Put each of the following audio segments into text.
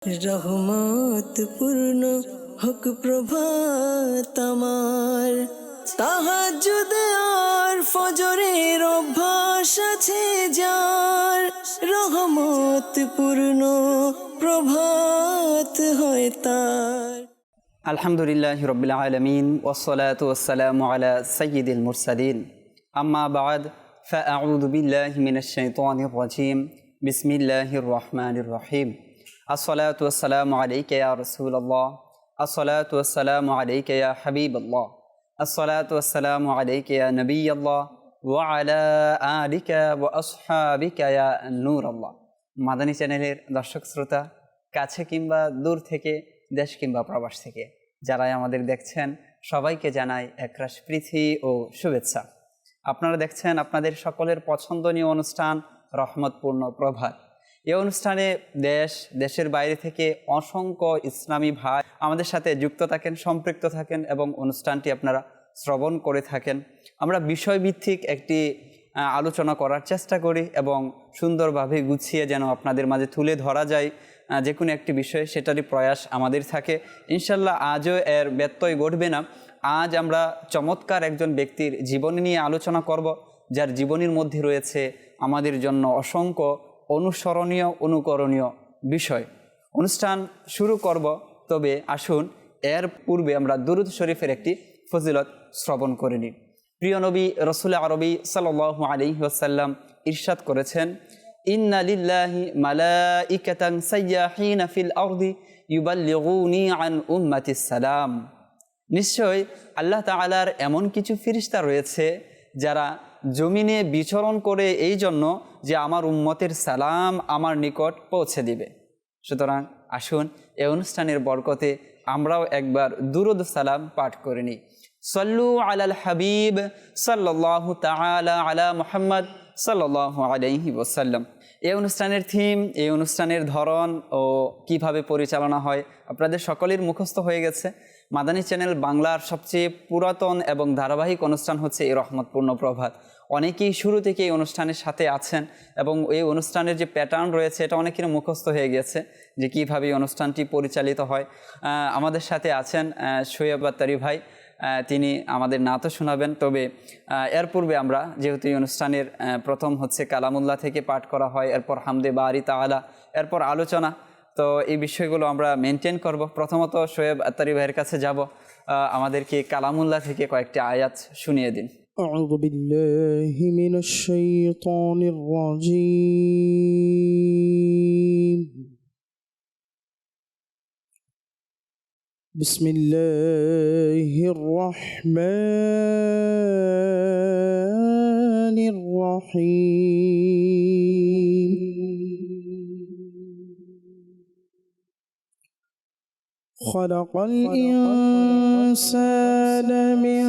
রহমত পূর্ণ হোক প্রভাত আমার, তাহাজ্জুদে আর ফজরের অভ্যাস আছে যার, রহমত পূর্ণ প্রভাত হয় তার। আলহামদুলিল্লাহি রাব্বিল আলামিন ওয়াসসালাতু ওয়াসসালামু আলা সাইয়্যিদিল মুরসালিন, আম্মা বা'দ, ফাআউযু বিল্লাহি মিনাশ শাইতানির রাজীম। বিসমিল্লাহির রহমানির রহিম। আসসালাতু ওয়াসসালামু আলাইকা ইয়া রাসূলুল্লাহ, আসসালাতু ওয়াসসালামু আলাইকা ইয়া হাবিবাল্লাহ, আসসালাতু ওয়াসসালামু আলাইকা ইয়া নবিয়াল্লাহ ওয়া আলা আলিকা ওয়া আসহাবিকা ইয়া নূরাল্লাহ। মাদানী চ্যানেলের দর্শক শ্রোতা, কাছে কিংবা দূর থেকে, দেশ কিংবা প্রবাস থেকে যারাই আমাদের দেখছেন, সবাইকে জানাই একরাশ প্রীতি ও শুভেচ্ছা। আপনারা দেখছেন আপনাদের সকলের পছন্দনীয় অনুষ্ঠান রহমতপূর্ণ প্রভাত। এই অনুষ্ঠানে দেশের বাইরে থেকে অসংখ্য ইসলামী ভাই আমাদের সাথে যুক্ত থাকেন, সম্পৃক্ত থাকেন এবং অনুষ্ঠানটি আপনারা শ্রবণ করে থাকেন। আমরা বিষয়ভিত্তিক একটি আলোচনা করার চেষ্টা করি এবং সুন্দরভাবে গুছিয়ে যেন আপনাদের মাঝে তুলে ধরা যায় যে কোনো একটি বিষয়, সেটারই প্রয়াস আমাদের থাকে। ইনশাল্লাহ আজও এর ব্যত্যয় ঘটবে না। আজ আমরা চমৎকার একজন ব্যক্তির জীবনী নিয়ে আলোচনা করব, যার জীবনীর মধ্যে রয়েছে আমাদের জন্য অসংখ্য অনুসরণীয়, অনুকরণীয় বিষয়। অনুষ্ঠান শুরু করব, তবে আসুন এর পূর্বে আমরা দুরূদ শরীফের একটি ফজিলত শ্রবণ করে নিই। প্রিয় নবী রাসূল আরবি সাল্লাল্লাহু আলাইহি ওয়াসাল্লাম ইরশাদ করেছেন, ইন্না লিল্লাহি মালাইকাতান সাইয়াহিনা ফিল আরদি ইউবাল্লিগুনি আন উম্মাতিস সালাম। নিশ্চয় আল্লাহ তাআলার এমন কিছু ফেরেশতা রয়েছে যারা জমিনে বিচরণ করে এই জন্য যে আমার উম্মতের সালাম আমার নিকট পৌঁছে দিবে। সুতরাং আসুন এই অনুষ্ঠানের বরকতে আমরাও একবার দুরূদ সালাম পাঠ করে নিই। সল্লু আলাল হাবিব সাল্লাল্লাহু তাআলা আলা মুহাম্মদ সাল্লাল্লাহু আলাইহি ওয়াসাল্লাম। এই অনুষ্ঠানের থিম, এই অনুষ্ঠানের ধরন ও কিভাবে পরিচালনা হয় আপনাদের সকলের মুখস্থ হয়ে গেছে। মাদানী চ্যানেল বাংলার সবচেয়ে পুরাতন এবং ধারাবাহিক অনুষ্ঠান হচ্ছে এই রহমতপূর্ণ প্রভাত। অনেকেই শুরু থেকে এই অনুষ্ঠানের সাথে আছেন এবং এই অনুষ্ঠানের যে প্যাটার্ন রয়েছে এটা অনেকের মুখস্থ হয়ে গেছে যে কীভাবে এই অনুষ্ঠানটি পরিচালিত হয়। আমাদের সাথে আছেন শোয়েব আত্তারি ভাই, তিনি আমাদের নাতও শোনাবেন। তবে এর পূর্বে আমরা যেহেতু এই অনুষ্ঠানের প্রথম হচ্ছে কালামুল্লাহ থেকে পাঠ করা হয়, এরপর হামদে বারি তাআলা, এরপর আলোচনা, তো এই বিষয়গুলো আমরা মেনটেন করব। প্রথমত শোয়েব আত্তারি ভাইয়ের কাছে যাব, আমাদেরকে কালামুল্লাহ থেকে কয়েকটি আয়াত শুনিয়ে দিন। أعوذ بالله من الشيطان الرجيم. بسم الله الرحمن الرحيم. خلق الإنسان من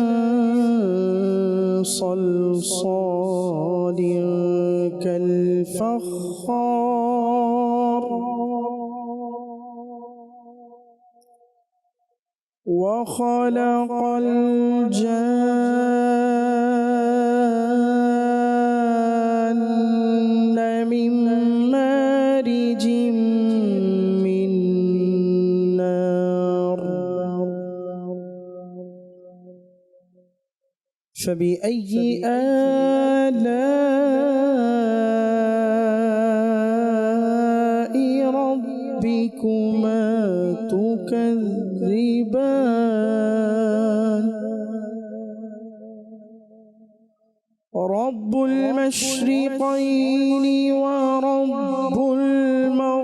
صلصال كالفخار وخلق الجان من مارج من نار. فبأي آلاء ربكما تكذبان. رب المشرقين ورب المغربين.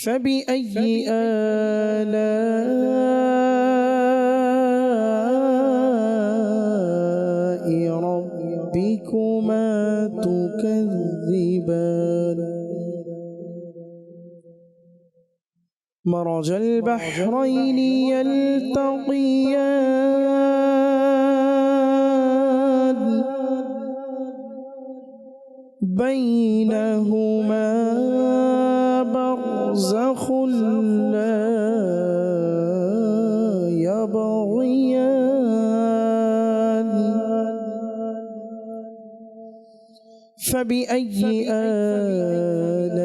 فبأي آلاء ربكما تكذبان. مرج البحرين يلتقيان بينهما برزخ لا يبغيان. فبأي آلاء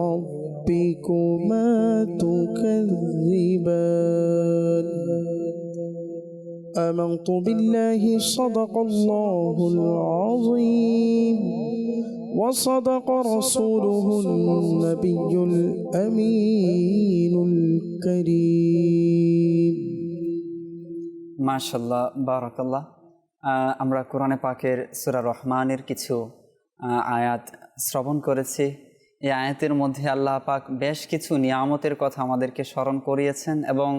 ربكما تكذبان آمنت بالله صدق الله العظيم وصدق رسوله النبي الأمين الكريم মাশাআল্লাহ বারাকাল্লাহ। আমরা কোরআনে পাকের সূরা রহমানের কিছু আয়াত শ্রবণ করেছি। এই আয়াতের মধ্যে আল্লাহ পাক বেশ কিছু নিয়ামতের কথা আমাদেরকে স্মরণ করিয়েছেন এবং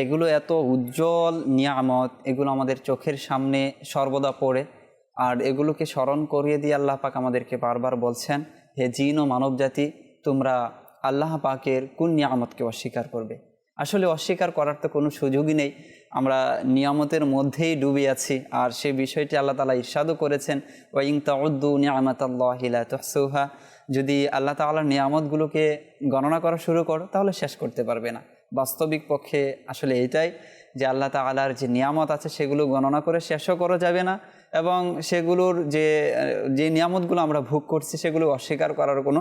এগুলো এত উজ্জ্বল নিয়ামত, এগুলো আমাদের চোখের সামনে সর্বদা পড়ে। আর এগুলোকে স্মরণ করিয়ে দিয়ে আল্লাহ পাক আমাদেরকে বারবার বলছেন, হে জিন ও মানবজাতি, তোমরা আল্লাহ পাকের কোন নিয়ামতকে অস্বীকার করবে? আসলে অস্বীকার করার তো কোনো সুযোগই নেই, আমরা নিয়ামতের মধ্যেই ডুবে আছি। আর সেই বিষয়টি আল্লাহ তাআলা ইরশাদও করেছেন, ওয়া ইন তাউদ্দু নি'মাতাল্লাহি লা তুহসুহা, যদি আল্লাহ তাআলার নিয়ামতগুলোকে গণনা করা শুরু করো তাহলে শেষ করতে পারবে না। বাস্তবিক পক্ষে আসলে এইটাই যে আল্লাহ তাআলার যে নিয়ামত আছে সেগুলো গণনা করে শেষও করা যাবে না, এবং সেগুলোর যে নিয়ামতগুলো আমরা ভোগ করছি সেগুলো অস্বীকার করার কোনো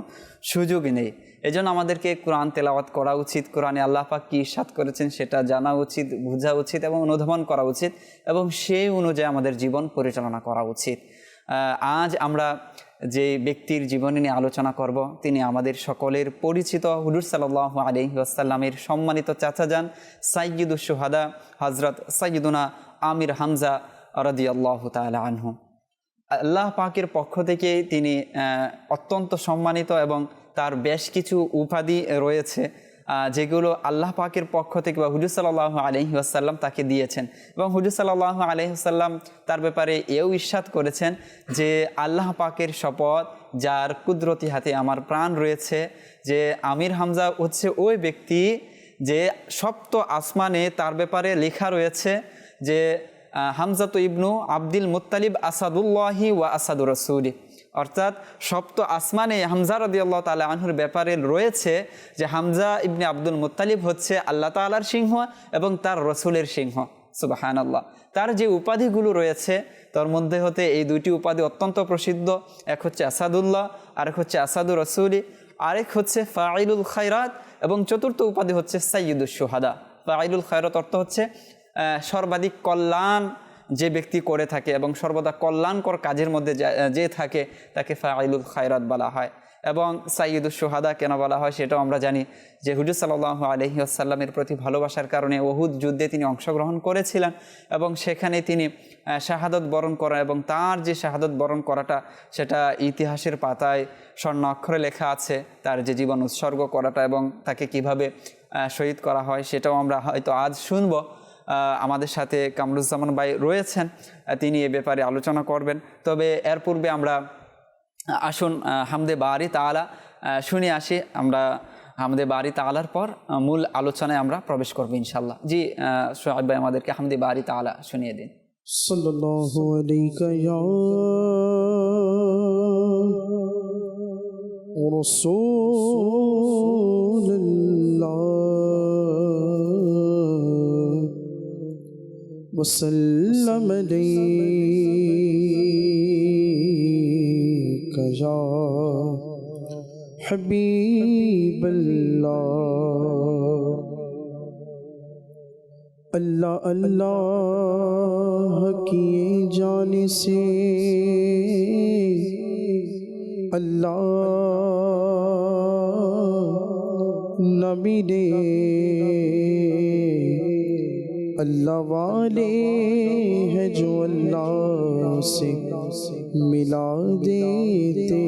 সুযোগই নেই। এজন্য আমাদেরকে কোরআন তেলাওয়াত করা উচিত, কোরআনে আল্লাহ পাক কী ইরশাদ করেছেন সেটা জানা উচিত, বোঝা উচিত এবং অনুধাবন করা উচিত, এবং সেই অনুযায়ী আমাদের জীবন পরিচালনা করা উচিত। আজ আমরা যে ব্যক্তির জীবনী নিয়ে আলোচনা করব তিনি আমাদের সকলের পরিচিত হুজুর সাল্লাল্লাহু আলাইহি ওয়াসাল্লামের সম্মানিত চাচাজান সাইয়্যিদুশ শুহাদা হযরত সাইয়্যিদুনা আমির হামজা রাদিয়াল্লাহু তাআলা আনহু। আল্লাহ পাকের পক্ষ থেকে তিনি অত্যন্ত সম্মানিত এবং তার বেশ কিছু উপাধি রয়েছে যেগুলো আল্লাহ পাকের পক্ষ থেকে বা হুজুর সাল্লাল্লাহু আলাইহি ওয়াসাল্লাম তাকে দিয়েছেন। এবং হুজুর সাল্লাল্লাহু আলাইহি ওয়াসাল্লাম তার ব্যাপারে এও ইরশাদ করেছেন যে আল্লাহ পাকের শপথ, যার কুদরতি হাতে আমার প্রাণ রয়েছে, যে আমির হামজা হচ্ছে ওই ব্যক্তি যে সপ্ত আসমানে তার ব্যাপারে লেখা রয়েছে যে হামজাতু ইবনু আব্দুল মুত্তালিব আসাদুল্লাহি ওয়া আসাদুর রাসূলি, অর্থাৎ সপ্ত আসমানে হামজা রাদিয়াল্লাহু তাআলা আনহুর ব্যাপারে রয়েছে যে হামজা ইবনে আব্দুল মুত্তালিব হচ্ছে আল্লাহ তাআলার সিংহ এবং তার রসুলের সিংহ। সুবহানাল্লাহ। তার যে উপাধিগুলো রয়েছে তার মধ্যে হতে এই দুইটি উপাধি অত্যন্ত প্রসিদ্ধ, এক হচ্ছে আসাদুল্লাহ, আরেক হচ্ছে আসাদুর রসুলি, আরেক হচ্ছে ফাইলুল খায়রাত, এবং চতুর্থ উপাধি হচ্ছে সাইয়্যিদুশ শুহাদা। ফাইলুল খায়রাত অর্থ হচ্ছে সর্বাধিক কল্যাণ যে ব্যক্তি করে থাকে এবং সর্বদা কল্যাণকর কাজের মধ্যে যে থাকে তাকে ফাইলুল খায়রাত বলা হয়। এবং সাইয়্যিদুশ শুহাদা কেন বলা হয় সেটাও আমরা জানি যে হুজুর সাল্লাল্লাহু আলাইহি ওয়াসাল্লামের প্রতি ভালোবাসার কারণে উহুদ যুদ্ধে তিনি অংশগ্রহণ করেছিলেন এবং সেখানে তিনি শাহাদত বরণ করা, এবং তার যে শাহাদত বরণ করাটা সেটা ইতিহাসের পাতায় স্বর্ণ অক্ষরে লেখা আছে। তার যে জীবন উৎসর্গ করাটা এবং তাকে কিভাবে শহীদ করা হয় সেটাও আমরা হয়তো আজ শুনবো। আমাদের সাথে কামরুজ্জামান ভাই রয়েছেন, তিনি এ ব্যাপারে আলোচনা করবেন। তবে এর পূর্বে আমরা আসুন হামদে বারি তাআলা শুনে আসি। আমরা হামদে বারি তাআলার পর মূল আলোচনায় আমরা প্রবেশ করব ইনশাআল্লাহ। জি সোহাইব ভাই আমাদেরকে হামদে বারি তাআলা শুনিয়ে দিন। সাল্লাল্লাহু আলাইকা ইয়া রাসূলুল্লাহ وسلم عليك يا حبيب الله اللہ اللہ کیے جانے سے اللہ نبی نے اللہ والے ہیں جو اللہ سے ملا دیتے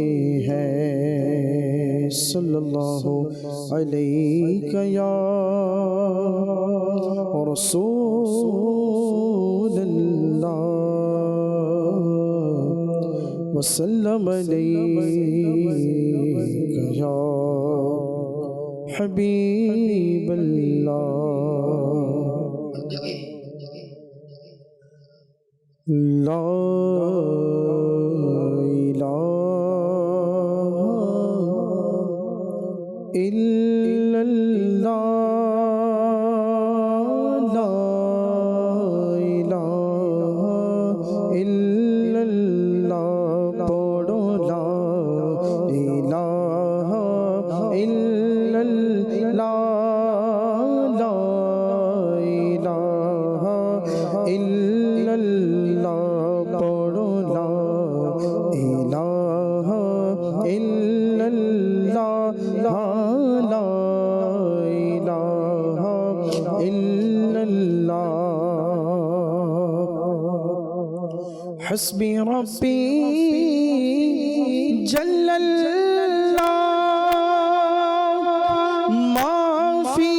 ہیں صلی اللہ علیہ یا رسول اللہ وسلم علیہ یا حبیب اللہ لا الہ الا اللہ لا ইল্লাল্লাহ পড়ো লা ইলাহা ইল্লাল্লাহ লা ইলাহা ইল্লাল্লাহ حسبي ربي جل الله ما في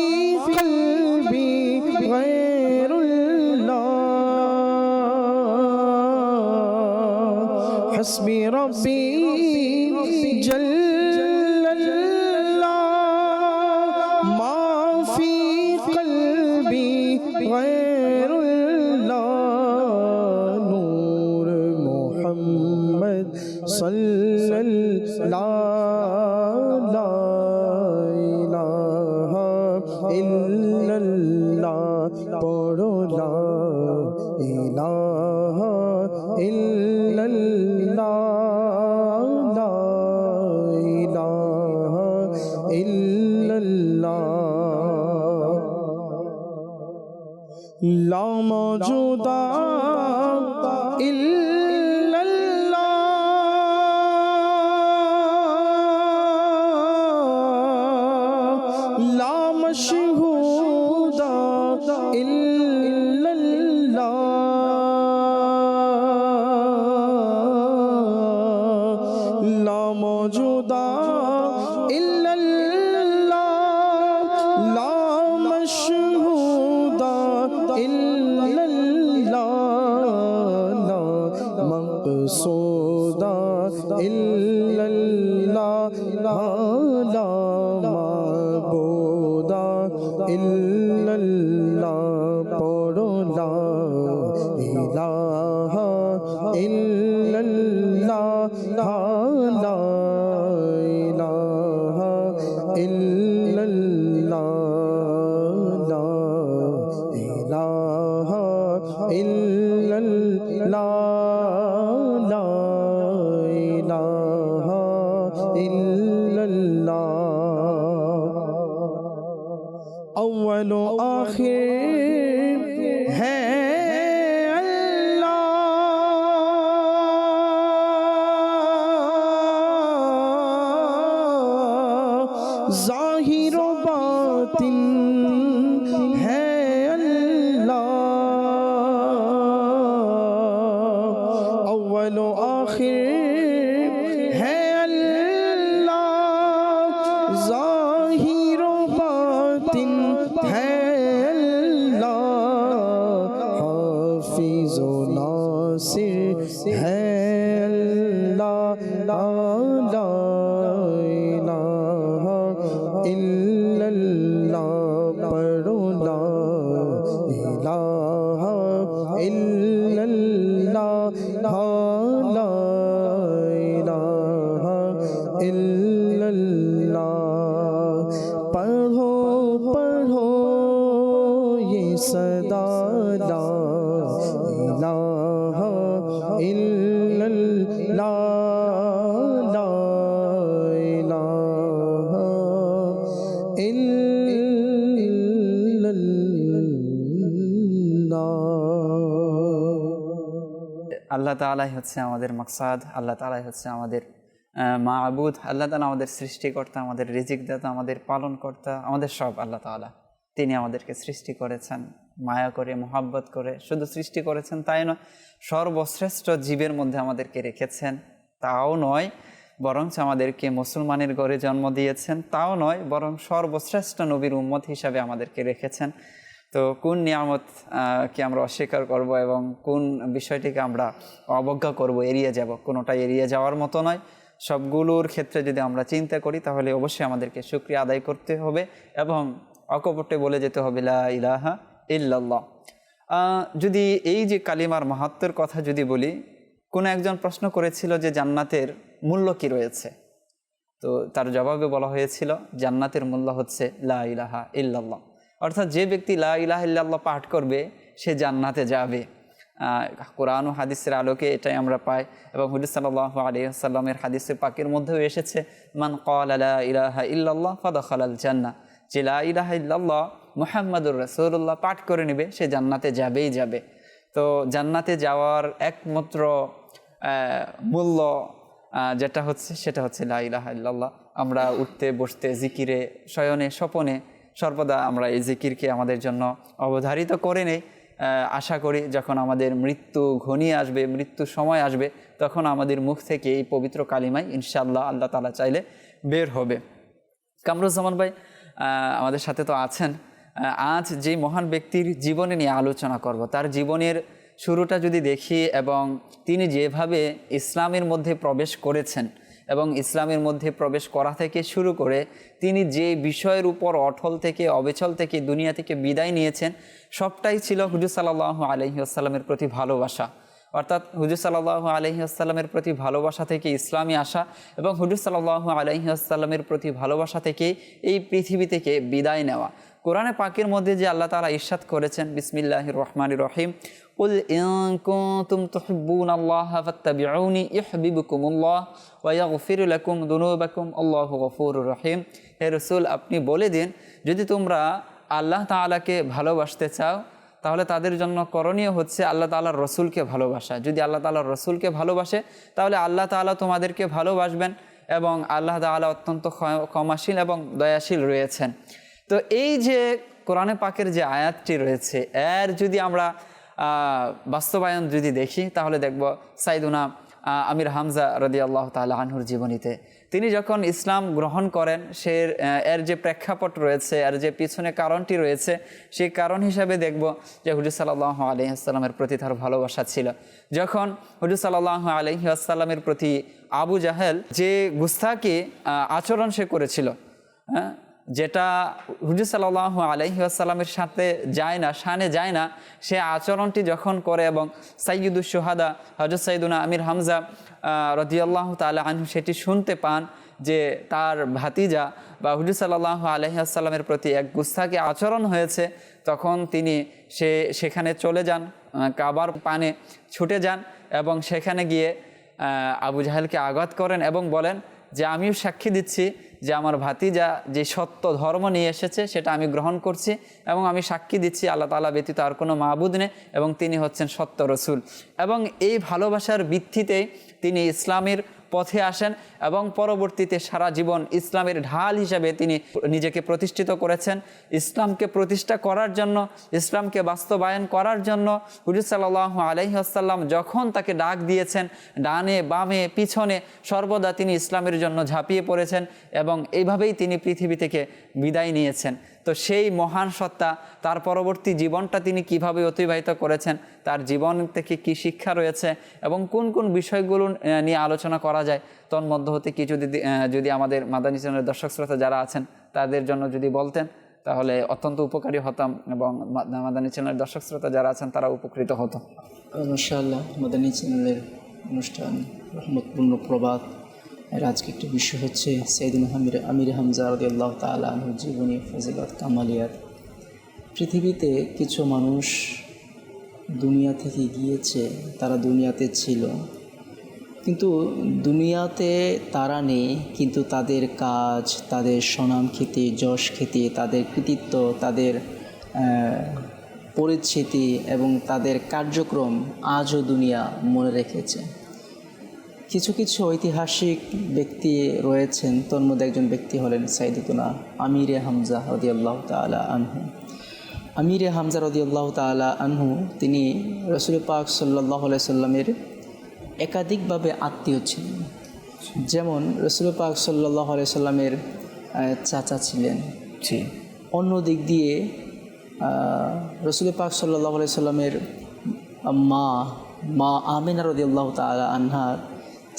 قلبي غير الله حسبي ربي جل الله ما في قلبي غير محمد صلی اللہ لا الہ الا اللہ پڑھو لا الہ الا اللہ لا الہ الا اللہ لا موجودہ مشہود الا اللہ لا موجود الا اللہ لا مشہود الا اللہ لا مقصود الا اللہ لا معبود الا اللہ پڑھو لا الہ الا اللہ لا الہ الا اللہ لا الہ الا اللہ لا الہ الا اللہ اول و آخر ہے اللہ ظاہر و باطن ہے اللہ اول و آخر ہے اللہ ظاہر و باطن ہے اللہ حافظ و ناصر ہے اللہ لا الہ الا اللہ پڑھو لا الہ الا اللہ لا الہ الا اللہ پڑھو پڑھو یہ صدا لا الہ الا اللہ لا الہ الا اللہ আল্লাহ তাআলাই হচ্ছে আমাদের মাকসাদ, আল্লাহ তাআলাই হচ্ছে আমাদের মাবুদ, আল্লাহ তাআলা আমাদের সৃষ্টিকর্তা, আমাদের রিজিকদাতা, আমাদের পালনকর্তা, আমাদের সব আল্লাহ তাআলা। তিনি আমাদেরকে সৃষ্টি করেছেন মায়া করে, মোহাব্বত করে। শুধু সৃষ্টি করেছেন তাই নয়, সর্বশ্রেষ্ঠ জীবের মধ্যে আমাদেরকে রেখেছেন তাও নয়, বরঞ্চ আমাদেরকে মুসলমানের ঘরে জন্ম দিয়েছেন তাও নয়, বরং সর্বশ্রেষ্ঠ নবীর উম্মত হিসাবে আমাদেরকে রেখেছেন। তো কোন নিয়ামত কি আমরা অস্বীকার করব এবং কোন বিষয়টিকে আমরা অবজ্ঞা করব, এড়িয়ে যাব? কোনোটাই এড়িয়ে যাওয়ার মতো নয়। সবগুলোর ক্ষেত্রে যদি আমরা চিন্তা করি তাহলে অবশ্যই আমাদেরকে শুকরিয়া আদায় করতে হবে এবং অকপটে বলে যেতে হবে লা ইলাহা ইল্লাল্লাহ। যদি এই যে কালিমার মাহাত্ম্যের কথা যদি বলি, কোনো একজন প্রশ্ন করেছিল যে জান্নাতের মূল্য কি রয়েছে, তো তার জবাবে বলা হয়েছিল জান্নাতের মূল্য হচ্ছে লা ইলাহা ইল্লাল্লাহ। অর্থাৎ যে ব্যক্তি লা ইলাহা ইল্লাল্লাহ পাঠ করবে সে জান্নাতে যাবে। কোরআন ও হাদিসের আলোকে এটাই আমরা পাই এবং হুজুর সাল্লাল্লাহু আলাইহি ওয়াসাল্লামের হাদিসে পাকের মধ্যেও এসেছে মান ক্বালা লা ইলাহা ইল্লাল্লাহ ফাদাখালাল জান্নাহ, যে লা ইলাহা ইল্লাল্লাহ মুহাম্মাদুর রাসূলুল্লাহ পাঠ করে নেবে সে জান্নাতে যাবেই যাবে। তো জান্নাতে যাওয়ার একমাত্র মূল্য যেটা হচ্ছে সেটা হচ্ছে লা ইলাহা ইল্লাল্লাহ। আমরা উঠতে বসতে জিকিরে শয়নে স্বপনে সর্বদা আমরা এই জিকিরকে আমাদের জন্য অবধারিত করে নেই। আশা করি যখন আমাদের মৃত্যু ঘনিয়ে আসবে, মৃত্যু সময় আসবে, তখন আমাদের মুখ থেকে এই পবিত্র কালিমাই ইনশাআল্লাহ আল্লাহ তাআলা চাইলে বের হবে। কামরুজ্জামান ভাই আমাদের সাথে তো আছেন। আজ যে মহান ব্যক্তির জীবনে নিয়ে আলোচনা করব, তার জীবনের শুরুটা যদি দেখি এবং তিনি যেভাবে ইসলামের মধ্যে প্রবেশ করেছেন এবং ইসলামের মধ্যে প্রবেশ করা থেকে শুরু করে তিনি যে বিষয়ের উপর অটল থেকে অবিচল থেকে দুনিয়া থেকে বিদায় নিয়েছেন, সবটাই ছিল হুজুর সাল্লাল্লাহু আলাইহি ওয়াসাল্লামের প্রতি ভালোবাসা। অর্থাৎ হুজুর সাল্লাল্লাহু আলাইহি ওয়াসাল্লামের প্রতি ভালোবাসা থেকে ইসলামে আসা এবং হুজুর সাল্লাল্লাহু আলাইহি ওয়াসাল্লামের প্রতি ভালোবাসা থেকে এই পৃথিবী থেকে বিদায় নেওয়া। কোরআনে পাকের মধ্যে যে আল্লাহ তাআলা ইরশাদ করেছেন, বিসমিল্লাহির রহমানির রহিম, কুল ইন কুনতুম তুহিব্বুনাল্লাহা ফাত্তাবিউনি ইউহিব্বুকুমুল্লাহ ওয়া ইয়াগফির লাকুম যুনুবাকুম আল্লাহু গফুরুর রহিম। হে রাসূল, আপনি বলে দিন, যদি তোমরা আল্লাহ তাআলাকে ভালোবাসতে চাও তাহলে তাদের জন্য করণীয় হচ্ছে আল্লাহ তাআলার রসুলকে ভালোবাসা। যদি আল্লাহ তাআলার রসুলকে ভালোবাসে তাহলে আল্লাহ তাআলা তোমাদেরকে ভালোবাসবেন এবং আল্লাহ তাআলা অত্যন্ত ক্ষমাশীল এবং দয়াশীল রয়েছেন। তো এই যে কোরআনে পাকের যে আয়াতটি রয়েছে, এর যদি আমরা বাস্তবায়ন যদি দেখি তাহলে দেখব সাইদুনা আমির হামজা রাদিয়াল্লাহু তাআলা আনহুর জীবনীতে তিনি যখন ইসলাম গ্রহণ করেন, এর যে প্রেক্ষাপট রয়েছে, এর যে পিছনে কারণটি রয়েছে, সেই কারণ হিসাবে দেখব যে হুজুর সাল্লাল্লাহু আলাইহি ওয়াসাল্লামের প্রতি তার ভালোবাসা ছিল। যখন হুজুর সাল্লাল্লাহু আলাইহি ওয়াসাল্লামের প্রতি আবু জাহেল যে গুস্তাকি আচরণ সে করেছিল, যেটা হুজুর সাল্লাল্লাহু আলাইহি ওয়াসাল্লামের সাথে যায় না, শানে যায় না, সে আচরণটি যখন করে এবং সাইয়্যিদুশ শুহাদা হযরত সাইয়্যিদুনা আমির হামজা রাদিয়াল্লাহু তাআলা আনহু সেটি শুনতে পান যে তার ভাতিজা বা হুজুর সাল্লাল্লাহু আলাইহি ওয়াসাল্লামের প্রতি এক গুস্তাকি আচরণ হয়েছে, তখন তিনি সেখানে চলে যান, কাবার পানে ছুটে যান এবং সেখানে গিয়ে আবু জাহেলকে আঘাত করেন এবং বলেন যে আমিও সাক্ষী দিচ্ছি যে আমার ভাতিজা যে সত্য ধর্ম নিয়ে এসেছে সেটা আমি গ্রহণ করছি এবং আমি সাক্ষী দিচ্ছি আল্লাহ তাআলা ব্যতীত আর কোনো মাবুদ নেই এবং তিনি হচ্ছেন সত্য রসুল। এবং এই ভালোবাসার ভিত্তিতে তিনি ইসলামের পথে আসেন এবং পরবর্তীতে সারা জীবন ইসলামের ঢাল হিসাবে তিনি নিজেকে প্রতিষ্ঠিত করেছেন। ইসলামকে প্রতিষ্ঠা করার জন্য, ইসলামকে বাস্তবায়ন করার জন্য হুজুর সাল্লাল্লাহু আলাইহি ওয়াসাল্লাম যখন তাকে ডাক দিয়েছেন, ডানে বামে পিছনে সর্বদা তিনি ইসলামের জন্য ঝাঁপিয়ে পড়েছেন এবং এইভাবেই তিনি পৃথিবী থেকে বিদায় নিয়েছেন। তো সেই মহান সত্তা তার পরবর্তী জীবনটা তিনি কিভাবে অতিবাহিত করেছেন, তার জীবন থেকে কি শিক্ষা রয়েছে এবং কোন কোন বিষয়গুলো নিয়ে আলোচনা করা যায়, তন্মধ্য হতে কি যদি আমাদের মাদানী চ্যানেলের দর্শক শ্রোতা যারা আছেন তাদের জন্য যদি বলতেন তাহলে অত্যন্ত উপকারী হতাম এবং মাদানী চ্যানেলের দর্শক শ্রোতা যারা আছেন তারা উপকৃত হতো। মাশাআল্লাহ, মাদানী চ্যানেলের অনুষ্ঠান রহমতপূর্ণ প্রবাদ এর আজকে একটি বিষয় হচ্ছে সাইয়েদুনা আমির হামজা রাদিয়াল্লাহু তাআলা আনহুর জীবনী, ফজিলত, কামালিয়াত। পৃথিবীতে কিছু মানুষ দুনিয়া থেকে গিয়েছে, তারা দুনিয়াতে ছিল কিন্তু দুনিয়াতে তারা নেই, কিন্তু তাদের কাজ, তাদের সুনাম খ্যাতি, যশ খ্যাতি, তাদের কৃতিত্ব, তাদের পরিচিতি এবং তাদের কার্যক্রম আজও দুনিয়া মনে রেখেছে। কিছু কিছু ঐতিহাসিক ব্যক্তি রয়েছেন, তোর মধ্যে একজন ব্যক্তি হলেন সাইয়েদুনা আমিরে হামজা রাদিয়াল্লাহু তাআলা আনহু। আমিরে হামজা রাদিয়াল্লাহু তাআলা আনহু তিনি রাসূল পাক সাল্লাল্লাহু আলাইহি সাল্লামের একাধিকভাবে আত্মীয় ছিলেন। যেমন রাসূল পাক সাল্লাল্লাহু আলাইহি সাল্লামের চাচা ছিলেন। অন্য দিক দিয়ে রাসূল পাক সাল্লাল্লাহু আলাইহি সাল্লামের মা আমিনা রাদিয়াল্লাহু তাআলা আনহার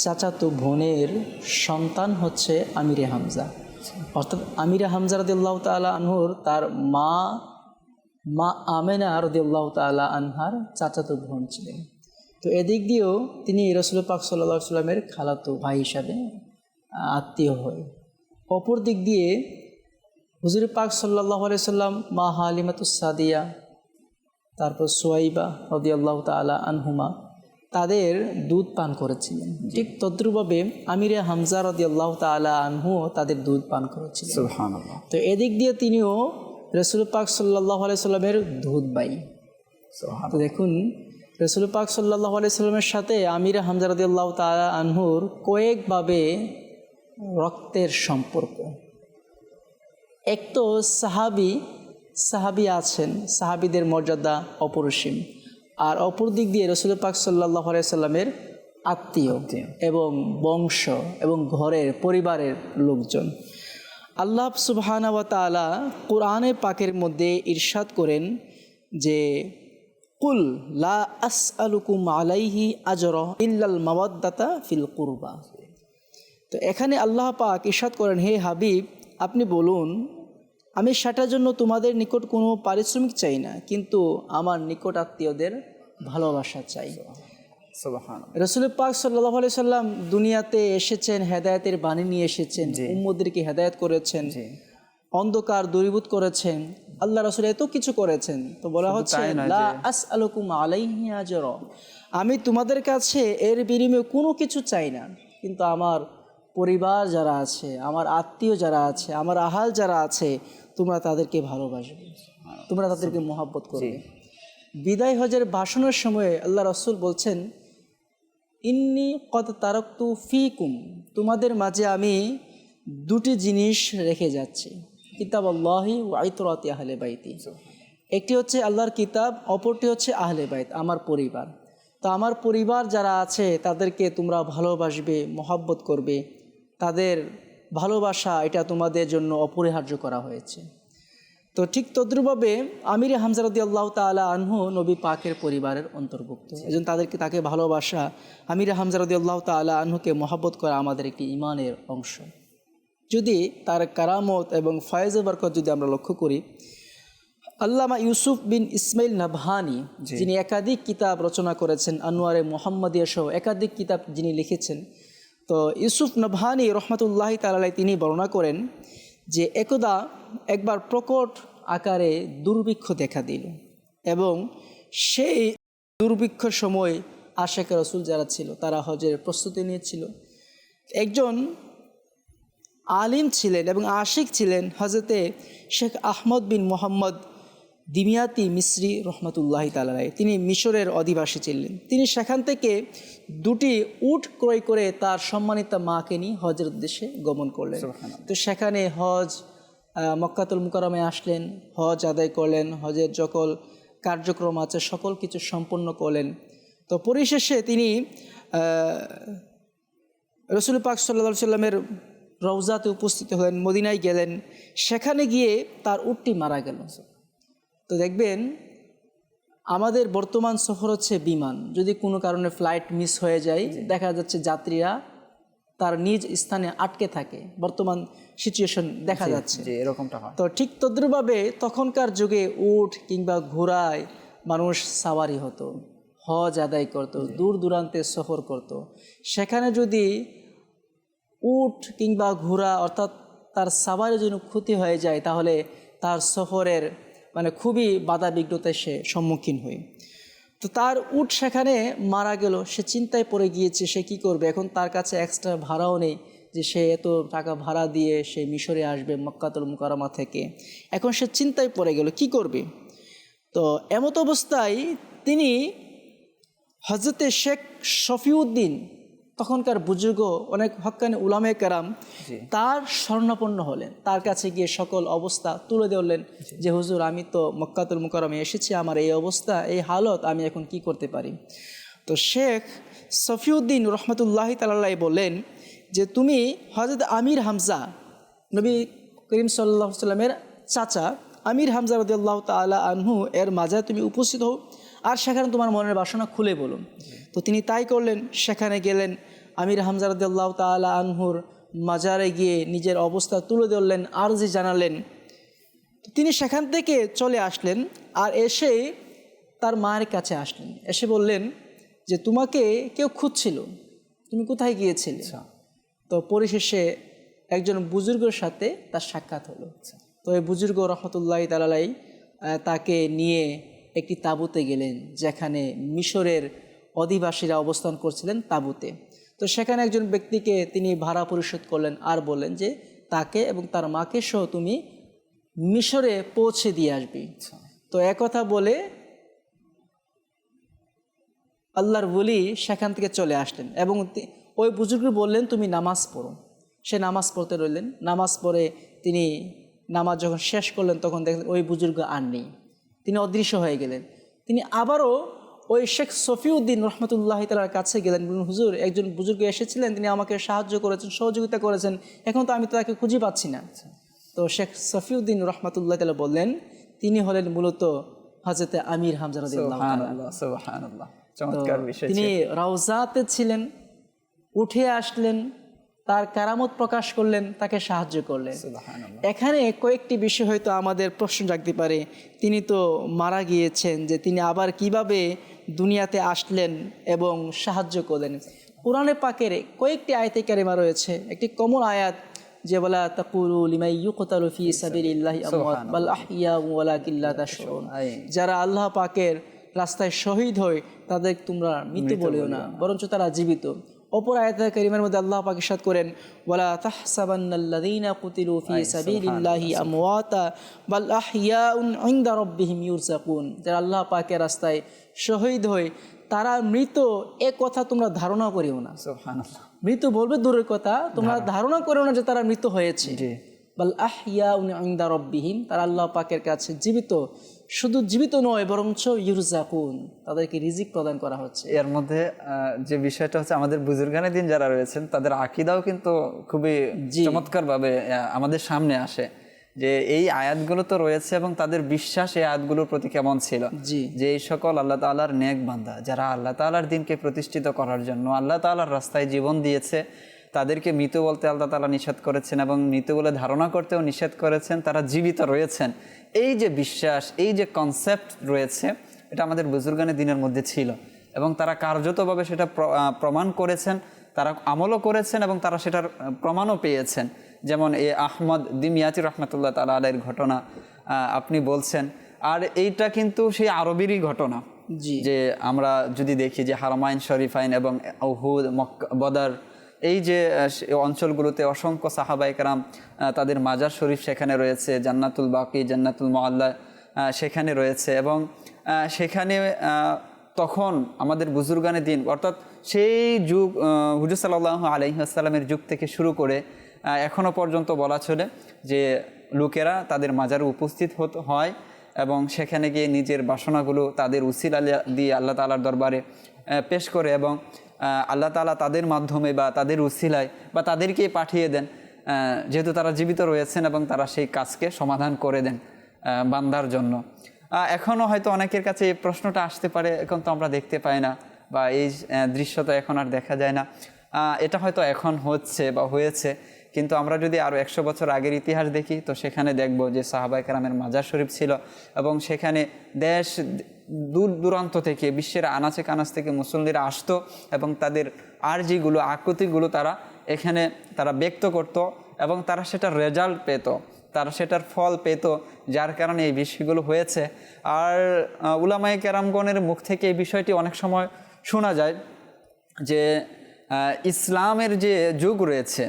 চাচাতো বোনের সন্তান হচ্ছে আমিরে হামজা। অর্থাৎ আমিরে হামজা রাদিয়াল্লাহু তাআলা আনহুর তার মা আমিনা রাদিয়াল্লাহু তাআলা আনহার চাচাতো বোন ছিলেন। তো এদিক দিয়েও তিনি রাসূল পাক সাল্লাল্লাহু আলাইহি সাল্লামের খালাতো ভাই হিসাবে আত্মীয় হয়। অপর দিক দিয়ে হুজুর পাক সাল্লাল্লাহু আলাইহি সাল্লাম মা হালিমাতুস সাদিয়া, তারপর সুয়াইবা রাদিয়াল্লাহু তাআলা আনহুমা তাদের দুধ পান করেছিলেন। ঠিক তদ্রুপভাবে আমিরে হামজা রাদিয়াল্লাহু তাআলা আনহু তাদের দুধ পান করেছিলেন। সুবহানাল্লাহ। তো এদিক দিয়ে তিনিও রাসূল পাক সাল্লাল্লাহু আলাইহি সাল্লামের দুধ ভাই। তো দেখুন রাসূল পাক সাল্লাল্লাহু আলাইহি সাল্লামের সাথে আমির হামজা রাদিয়াল্লাহু তাআলা আনহুর কয়েকভাবে রক্তের সম্পর্ক। এক তো সাহাবি আছেন, সাহাবিদের মর্যাদা অপরিসীম, আর অপর দিক দিয়ে রাসূল পাক সাল্লাল্লাহু আলাইহি সাল্লামের আত্মীয় এবং বংশ এবং ঘরের পরিবারের লোকজন। আল্লাহ সুবহানাহু ওয়া তাআলা কোরআনে পাকের মধ্যে ইরশাদ করেন যে কুল লা আসআলুকুম আলাইহি আজরা ইল্লাল মাওয়াদ্দাতা ফিল কুরবা। তো এখানে আল্লাহ পাক ইরশাদ করেন, হে হাবিব আপনি বলুন আমি সেটার জন্য তোমাদের নিকট কোনো পারিশ্রমিক চাই না, কিন্তু আমার নিকট আত্মীয়দের ভালোবাসা চাই। সুবহানাল্লাহ। রাসূল পাক সাল্লাল্লাহু আলাইহি সাল্লাম দুনিয়াতে এসেছেন, হেদায়েতের বাণী নিয়ে এসেছেন, উম্মতদেরকে হেদায়েত করেছেন, অন্ধকার দূরীভূত করেছেন, আল্লাহ রাসূল এত কিছু করেছেন। তো বলা হচ্ছে লা আসআলুকুম আলাইহি আজরা, আমি তোমাদের কাছে এর বিনিময়ে কোনো কিছু চাই না, কিন্তু আমার পরিবার যারা আছে, আমার আত্মীয় যারা আছে, আমার আহাল যারা আছে, তোমরা তাদেরকে ভালোবাসবে, তোমরা তাদেরকে মহব্বত করবে। বিদায় হজের ভাষণের সময় আল্লাহ রাসূল বলছেন, ইন্নী কদ তারাকতু ফিকুম, তোমাদের মাঝে আমি দুটি জিনিস রেখে যাচ্ছি, কিতাবাল্লাহি ওয়া ইতরাতি আহলে বাইতি। একটি হচ্ছে আল্লাহর কিতাব, অপরটি হচ্ছে আহলে বাইত, আমার পরিবার। তো আমার পরিবার যারা আছে তাদেরকে তোমরা ভালোবাসবে, মহব্বত করবে, তাদের ভালোবাসা এটা তোমাদের জন্য অপরিহার্য করা হয়েছে। তো ঠিক তদ্রুপভাবে আমির হামজা রাদিয়াল্লাহু তাআলা আনহু নবী পাকের পরিবারের অন্তর্ভুক্ত, এজন্য তাকে ভালোবাসা, আমির হামজা রাদিয়াল্লাহু তাআলা আনহুকে মহব্বত করা আমাদের একটি ঈমানের অংশ। যদি তার কারামত এবং ফয়েজ বরকত যদি আমরা লক্ষ্য করি, আল্লামা ইউসুফ বিন ইসমাইল নাবহানি, যিনি একাধিক কিতাব রচনা করেছেন, আনোয়ারে মুহাম্মাদিয়া সহ একাধিক কিতাব যিনি লিখেছেন, তো ইউসুফ নাবহানি রহমতুল্লাহি তাআলা আলাইহি তিনি বর্ণনা করেন যে একবার প্রকট আকারে দুর্ভিক্ষ দেখা দিল, এবং সেই দুর্ভিক্ষর সময় আশিক রাসূল যারা ছিল তারা হজের প্রস্তুতি নিয়েছিল। একজন আলিম ছিলেন এবং আশিক ছিলেন হজরতে শেখ আহমদ বিন মোহাম্মদ দিমিয়াতি মিসরি রহমতুল্লাহি তাআলা আলাইহি, তিনি মিশরের অধিবাসী ছিলেন। তিনি সেখান থেকে দুটি উট ক্রয় করে তার সম্মানিত মাকে নিয়ে হজের উদ্দেশ্যে গমন করলেন। তো সেখানে মক্কাতুল মুকাররমায় আসলেন, হজ আদায় করলেন, হজের সকল কার্যক্রম আছে সকল কিছু সম্পন্ন করলেন। তো পরিশেষে তিনি রাসূল পাক সাল্লাল্লাহু আলাইহি সাল্লামের রওজাতে উপস্থিত হলেন, মদিনায় গেলেন, সেখানে গিয়ে তার উটটি মারা গেল। তো দেখবেন আমাদের বর্তমান সফর হচ্ছে বিমান, যদি কোনো কারণে ফ্লাইট মিস হয়ে যায় দেখা যাচ্ছে যাত্রীরা তার নিজ স্থানে আটকে থাকে, বর্তমান সিচুয়েশন দেখা যাচ্ছে এরকমটা হয়। তো ঠিক তদ্রুপভাবে তখনকার যুগে উট কিংবা ঘোড়ায় মানুষ সাওয়ারি হতো, হজ আদায় করত, দূর দূরান্তে সফর করত। সেখানে যদি উট কিংবা ঘোড়া অর্থাৎ তার সাওয়ারের জন্য ক্ষতি হয়ে যায় তাহলে তার সফরের খুবই বাধা বিঘ্নতায় সে সম্মুখীন হয়। তো তার উট সেখানে মারা গেল, সে চিন্তায় পড়ে গিয়েছে সে কি করবে। এখন তার কাছে এক্সট্রা ভাড়াও নেই যে সে এত টাকা ভাড়া দিয়ে সে মিশরে আসবে মক্কাতুল মুকাররমা থেকে। এখন সে চিন্তায় পড়ে গেল কি করবে। তো এমত অবস্থায় তিনি হজরতে শেখ শফিউদ্দিন, তখনকার বুজুর্গ অনেক হক্কানি উলামায়ে কেরাম, তার শরণাপন্ন হলেন, তার কাছে গিয়ে সকল অবস্থা তুলে ধরলেন যে হুজুর আমি তো মক্কাতুল মুকাররমায় এসেছি, আমার এই অবস্থা এই হালত, আমি এখন কি করতে পারি। তো শেখ শফিউদ্দিন রহমতুল্লাহি তাআলা আলাইহি বললেন যে তুমি হযরত আমির হামজা, নবী করিম সাল্লাল্লাহু আলাইহি সাল্লামের চাচা আমির হামজা রাদিয়াল্লাহু তাআলা আনহু এর মাঝে তুমি উপস্থিত হও, আর সেখানে তোমার মনের বাসনা খুলে বলুন। তো তিনি তাই করলেন, সেখানে গেলেন, আমির হামজা রাদিয়াল্লাহু তাআলা আনহুর মাজারে গিয়ে নিজের অবস্থা তুলে ধরলেন, আরজি জানালেন। তিনি সেখান থেকে চলে আসলেন আর এসে তার মায়ের কাছে আসলেন, এসে বললেন যে তোমাকে কেউ খুঁজছিল, তুমি কোথায় গিয়েছিলে। তো পরিশেষে একজন বুজুর্গের সাথে তার সাক্ষাৎ হলো। তো এই বুজুর্গ রহমতুল্লাহি তাআলা আলাইহি তাকে নিয়ে একটি তাঁবুতে গেলেন, যেখানে মিশরের অধিবাসীরা অবস্থান করছিলেন তাঁবুতে। তো সেখানে একজন ব্যক্তিকে তিনি ভাড়া পরিশোধ করলেন আর বললেন যে তাকে এবং তার মাকে সহ তুমি মিশরে পৌঁছে দিয়ে আসবি। তো একথা বলে আল্লাহর ওলি সেখান থেকে চলে আসলেন এবং ওই বুজুর্গ বললেন তুমি নামাজ পড়ো। সে নামাজ পড়তে রইলেন। নামাজ পড়ে তিনি নামাজ যখন শেষ করলেন তখন দেখলেন ওই বুজুর্গ আর নেই, তিনি অদৃশ্য হয়ে গেলেন। তিনি আবারও ওই শেখ সফিউদ্দিন রহমতুল্লাহ তাআলার কাছে গেলেন, বললেন হুজুর একজন বুজুর্গ এসেছিলেন, তিনি আমাকে সাহায্য করেছেন, সহযোগিতা করেছেন, এখন তো আমি তাকে খুঁজে পাচ্ছি না। তো শেখ সফিউদ্দিন রহমতুল্লাহ তাআলা বললেন তিনি হলেন মূলত হযরতে আমির হামজা রাদিয়াল্লাহু তাআলা। সুবহানাল্লাহ, সুবহানাল্লাহ, চমৎকার বিষয়। তিনি রওজাতে ছিলেন, উঠে আসলেন, তার কারামত প্রকাশ করলেন, তাকে সাহায্য করলেন। এখানে কয়েকটি বিষয় হয়তো আমাদের প্রশ্ন জাগতে পারে, তিনি তো মারা গিয়েছেন, যে তিনি আবার কিভাবে দুনিয়াতে আসলেন এবং সাহায্য করলেন। কোরআনে পাকের কয়েকটি আয়াতে কারিমা রয়েছে। একটি কমন আয়াত যে বলা তাকুলু লিমাই ইউকতালু ফি সাবিলিল্লাহি আমওয়াত বাল আহইয়াউ ওয়ালাকিন লা তাশউরুন, যারা আল্লাহ পাকের রাস্তায় শহীদ হয় তাদের তোমরা মৃত্যু বলিও না, বরঞ্চ তারা জীবিত। অপর আয়াতে কারিমার মধ্যে আল্লাহ পাক ইরশাদ করেন ওয়ালা তাহসাবান্নাল্লাযীনা কুতিলু ফি সাবিলিল্লাহি আমওয়াতা বাল আহইয়াউন ইনদা রাব্বিহিম ইউরযাকুন, যারা আল্লাহ পাকের রাস্তায় শহীদ হয় তারা মৃত, এ কথা তোমরা ধারণা করিও না। সুবহানাল্লাহ, মৃত বলবে দূরের কথা, তোমরা ধারণা করো না যে তারা মৃত হয়েছে। বাল আহইয়াউন ইনদা রাব্বিহিম, তারা আল্লাহ পাকের কাছে জীবিত। শুধু জীবিত নয় বরঞ্চ ইউরযাকুন, তাদেরকে রিজিক প্রদান করা হচ্ছে। এর মধ্যে যে বিষয়টা হচ্ছে আমাদের বুজুর্গানে দিন যারা রয়েছেন তাদের আকীদাও কিন্তু খুবই চমৎকারভাবে আমাদের সামনে আসে, যে এই আয়াতগুলো তো রয়েছে এবং তাদের বিশ্বাস এই আয়াতগুলোর প্রতি কেমন ছিল, যে এই সকল আল্লাহ তাআলার নেক বান্দা যারা আল্লাহ তাআলার দিনকে প্রতিষ্ঠিত করার জন্য আল্লাহ তাআলার রাস্তায় জীবন দিয়েছে, তাদেরকে মৃত বলতে আল্লাহ তাআলা নিষেধ করেছেন এবং মৃত বলে ধারণা করতেও নিষেধ করেছেন, তারা জীবিত রয়েছেন। এই যে বিশ্বাস, এই যে কনসেপ্ট রয়েছে, এটা আমাদের বুজুর্গানে দিনের মধ্যে ছিল এবং তারা কার্যতভাবে সেটা প্রমাণ করেছেন, তারা আমলও করেছেন এবং তারা সেটার প্রমাণও পেয়েছেন। যেমন এই আহমদ দিমিয়াতি রহমতুল্লাহ তাআলা আলাইহির ঘটনা আপনি বলছেন, আর এইটা কিন্তু সেই আরবেরই ঘটনা। যে আমরা যদি দেখি যে হারামাইন শরীফাইন এবং উহুদ, মক্কা, বদর, এই যে অঞ্চলগুলোতে অসংখ্য সাহাবায়ে কেরাম তাদের মাজার শরীফ সেখানে রয়েছে, জান্নাতুল বাকি, জান্নাতুল মুআল্লা সেখানে রয়েছে এবং সেখানে তখন আমাদের বুজুর্গানে দিন অর্থাৎ সেই যুগ হুজুর সাল্লাল্লাহু আলাইহি ওয়াসাল্লামের যুগ থেকে শুরু করে এখনও পর্যন্ত বলা চলে যে লোকেরা তাদের মাজারে উপস্থিত হয় এবং সেখানে গিয়ে নিজের বাসনাগুলো তাদের উসিলা দিয়ে আল্লাহ তাআলার দরবারে পেশ করে এবং আল্লাহ তাআলা তাদের মাধ্যমে বা তাদের উসিলায় বা তাদেরকেই পাঠিয়ে দেন, যেহেতু তারা জীবিত রয়েছেন এবং তারা সেই কাজকে সমাধান করে দেন বান্দার জন্য। এখনও হয়তো অনেকের কাছে এই প্রশ্নটা আসতে পারে, এখন তো আমরা দেখতে পাই না বা এই দৃশ্য তো এখন আর দেখা যায় না। এটা হয়তো এখন হচ্ছে বা হয়েছে, কিন্তু আমরা যদি আরও 100 বছর আগের ইতিহাস দেখি তো সেখানে দেখব যে সাহাবায়ে কেরামের মাজার শরীফ ছিল এবং সেখানে দেশ দূর দূরান্ত থেকে, বিশ্বের আনাচে কানাচ থেকে মুসল্লিরা আসতো এবং তাদের আরজিগুলো, আকুতিগুলো তারা এখানে তারা ব্যক্ত করত এবং তারা সেটার রেজাল্ট পেত, তারা সেটার ফল পেত, যার কারণে এই বিষয়গুলো হয়েছে। আর উলামায়ে কেরামগণের মুখ থেকে এই বিষয়টি অনেক সময় শোনা যায় যে ইসলামের যে যুগ রয়েছে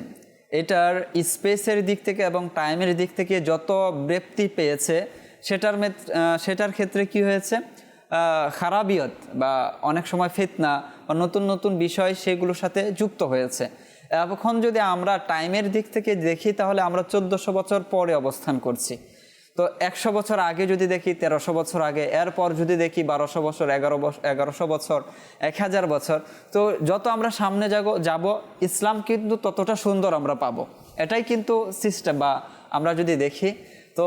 এটার স্পেসের দিক থেকে এবং টাইমের দিক থেকে যত ব্যাপ্তি পেয়েছে সেটার ক্ষেত্রে কি হয়েছে, খারাবিয়ত বা অনেক সময় ফিতনা বা নতুন নতুন বিষয় সেগুলোর সাথে যুক্ত হয়েছে। এখন যদি আমরা টাইমের দিক থেকে দেখি তাহলে আমরা 1400 বছর পরে অবস্থান করছি। তো 100 বছর আগে যদি দেখি 1300 বছর আগে, এরপর যদি দেখি 1200 বছর, 1100 বছর, 1000 বছর। তো যত আমরা সামনে যাব ইসলাম কিন্তু ততটা সুন্দর আমরা পাবো, এটাই কিন্তু সিস্টেম। বা আমরা যদি দেখি তো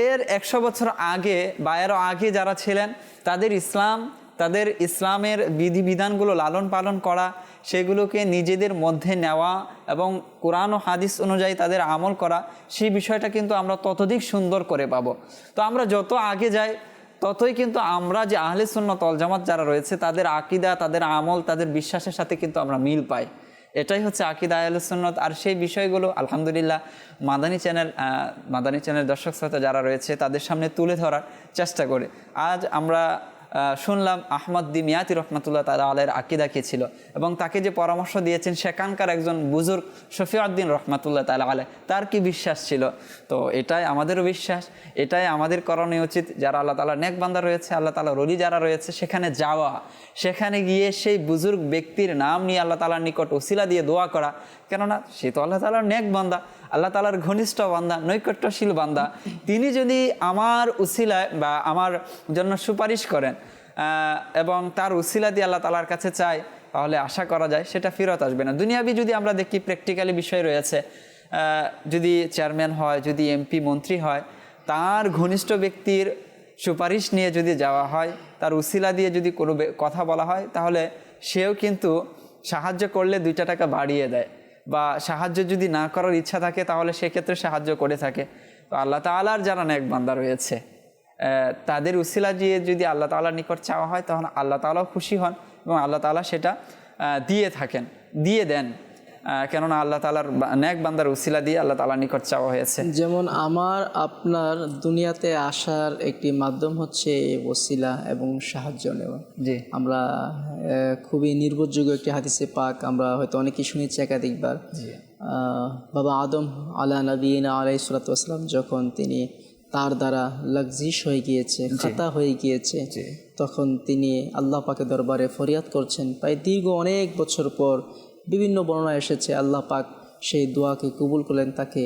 এর 100 বছর আগে বা এরও আগে যারা ছিলেন তাদের ইসলামের বিধিবিধানগুলো লালন পালন করা, সেগুলোকে নিজেদের মধ্যে নেওয়া এবং কোরআন ও হাদিস অনুযায়ী তাদের আমল করা, সেই বিষয়টা কিন্তু আমরা ততোধিক সুন্দর করে পাবো। তো আমরা যত আগে যাই ততই কিন্তু আমরা যে আহলে সুন্নাত ওয়াল জামাত যারা রয়েছে তাদের আকীদা, তাদের আমল, তাদের বিশ্বাসের সাথে কিন্তু আমরা মিল পাই। এটাই হচ্ছে আকীদা আহলে সুন্নাত। আর সেই বিষয়গুলো আলহামদুলিল্লাহ মাদানী চ্যানেল দর্শক শ্রোতা যারা রয়েছে তাদের সামনে তুলে ধরার চেষ্টা করে। আজ আমরা শুনলাম আহমদ দিমিয়াতি রহমতুল্লাহ তাআলা আলাইহির আকীদা কি ছিল, এবং তাকে যে পরামর্শ দিয়েছেন সেখানকার একজন বুজুর্গ শফিউদ্দিন রহমতুল্লাহ তাআলা আলাইহি, তার কি বিশ্বাস ছিল। তো এটাই আমাদেরও বিশ্বাস, এটাই আমাদের করণীয় উচিত। যারা আল্লাহ তাআলার নেক বান্দা রয়েছে, আল্লাহ তাআলার ওলি যারা রয়েছে, সেখানে যাওয়া, সেখানে গিয়ে সেই বুজুর্গ ব্যক্তির নাম নিয়ে আল্লাহ তাআলার নিকট ওসিলা দিয়ে দোয়া করা। কেননা সে তো আল্লাহ তাআলার নেক বান্দা, আল্লাহ তাআলার ঘনিষ্ঠ বান্দা, নৈকট্যশীল বান্দা। তিনি যদি আমার উসিলায় বা আমার জন্য সুপারিশ করেন এবং তার উসিলা দিয়ে আল্লাহ তাআলার কাছে চাই, তাহলে আশা করা যায় সেটা ফেরত আসবে না। দুনিয়াবি যদি আমরা দেখি প্র্যাকটিক্যালি বিষয় রয়েছে, যদি চেয়ারম্যান হয়, যদি এমপি মন্ত্রী হয়, তার ঘনিষ্ঠ ব্যক্তির সুপারিশ নিয়ে যদি যাওয়া হয়, তার উসিলা দিয়ে যদি কোনো কথা বলা হয়, তাহলে সেও কিন্তু সাহায্য করলে 2টা টাকা বাড়িয়ে দেয়, বা সাহায্য যদি না করার ইচ্ছা থাকে তাহলে সেক্ষেত্রে সাহায্য করে থাকে। তো আল্লাহ তাআলার যারা নেক বান্দা রয়েছে, তাদের উসিলা দিয়ে যদি আল্লাহ তাআলার নিকট চাওয়া হয়, তখন আল্লাহ তাআলাও খুশি হন এবং আল্লাহ তাআলা সেটা দিয়ে থাকেন, দিয়ে দেন। কেননা আল্লাহ তাআলার নেক বান্দার উসিলা দিয়ে আল্লাহ তাআলার নিকট চাওয়া হয়েছে। যেমন আমার আপনার দুনিয়াতে আসার একটি মাধ্যম হচ্ছে ওসিলা এবং সাহায্য নেওয়া। জি, আমরা খুবই নির্ভরযোগ্য একটি হাদিসে পাক আমরা হয়তো অনেকেই শুনেছি একাধিকবার। বাবা আদম আলা নবীনা আলাইহিস সালাতু ওয়াস সালাম যখন তিনি তার দ্বারা লগজিশ হয়ে গিয়েছে, খাতা হয়ে গিয়েছে, তখন তিনি আল্লাহ পাকের দরবারে ফরিয়াদ করছেন। প্রায় দীর্ঘ অনেক বছর পর বিভিন্ন বর্ণনা এসেছে আল্লাহ পাক সেই দোয়াকে কবুল করলেন তাকে,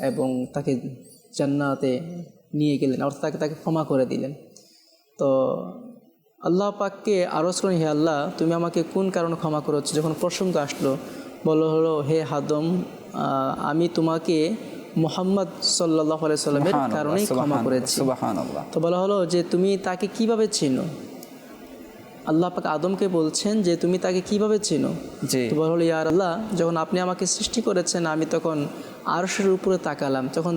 এবং তাকে জান্নাতে নিয়ে গেলেন, অর্থাৎ তাকে ক্ষমা করে দিলেন। তো আল্লাহ পাককে আরজ করেন, হে আল্লাহ, তুমি আমাকে কোন কারণে ক্ষমা করেছো? যখন প্রসঙ্গ আসলো, বলা হলো, হে আদম, আমি তোমাকে মুহাম্মদ সাল্লাল্লাহু আলাইহি সাল্লামের কারণেই ক্ষমা করেছি। সুবহানাল্লাহ। তো বলা হলো যে তুমি তাকে কিভাবে চিনো? আল্লাহ পাক আদমকে বলছেন যে তুমি তাকে কিভাবে চিনো? তো বলা হলো, ইয়া আল্লাহ, যখন আপনি আমাকে সৃষ্টি করেছেন, আমি তখন আরশের উপরে তাকালাম, তখন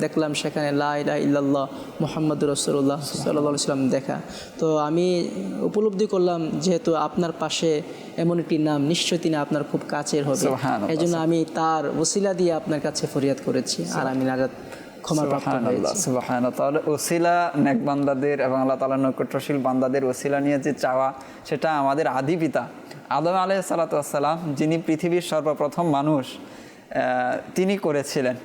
দেখলাম সেখানে লা ইলাহা ইল্লাল্লাহ মুহাম্মাদুর রাসূলুল্লাহ সাল্লাল্লাহু আলাইহি সাল্লাম দেখা। তো আমি উপলব্ধি করলাম যেহেতু আপনার পাশে এমন একটি নাম, নিশ্চয়ই তিনি আপনার খুব কাছের হবে, এই জন্য আমি তার ওসিলা দিয়ে আপনার কাছে ফরিয়াদ করেছি, আর আমি নাজাত ক্ষমা প্রাপ্ত হয়েছি। সুবহানাল্লাহ। তাহলে ওসিলা নেক বান্দাদের এবং আল্লাহ তাআলার নৈকট্যশীল বান্দাদের ওসিলা নিয়ে যে চাওয়া, সেটা আমাদের আদি পিতা আদম আলাইহিস সালাতু ওয়াস সালাম, যিনি পৃথিবীর সর্বপ্রথম মানুষ, তিনি করেছিলেন।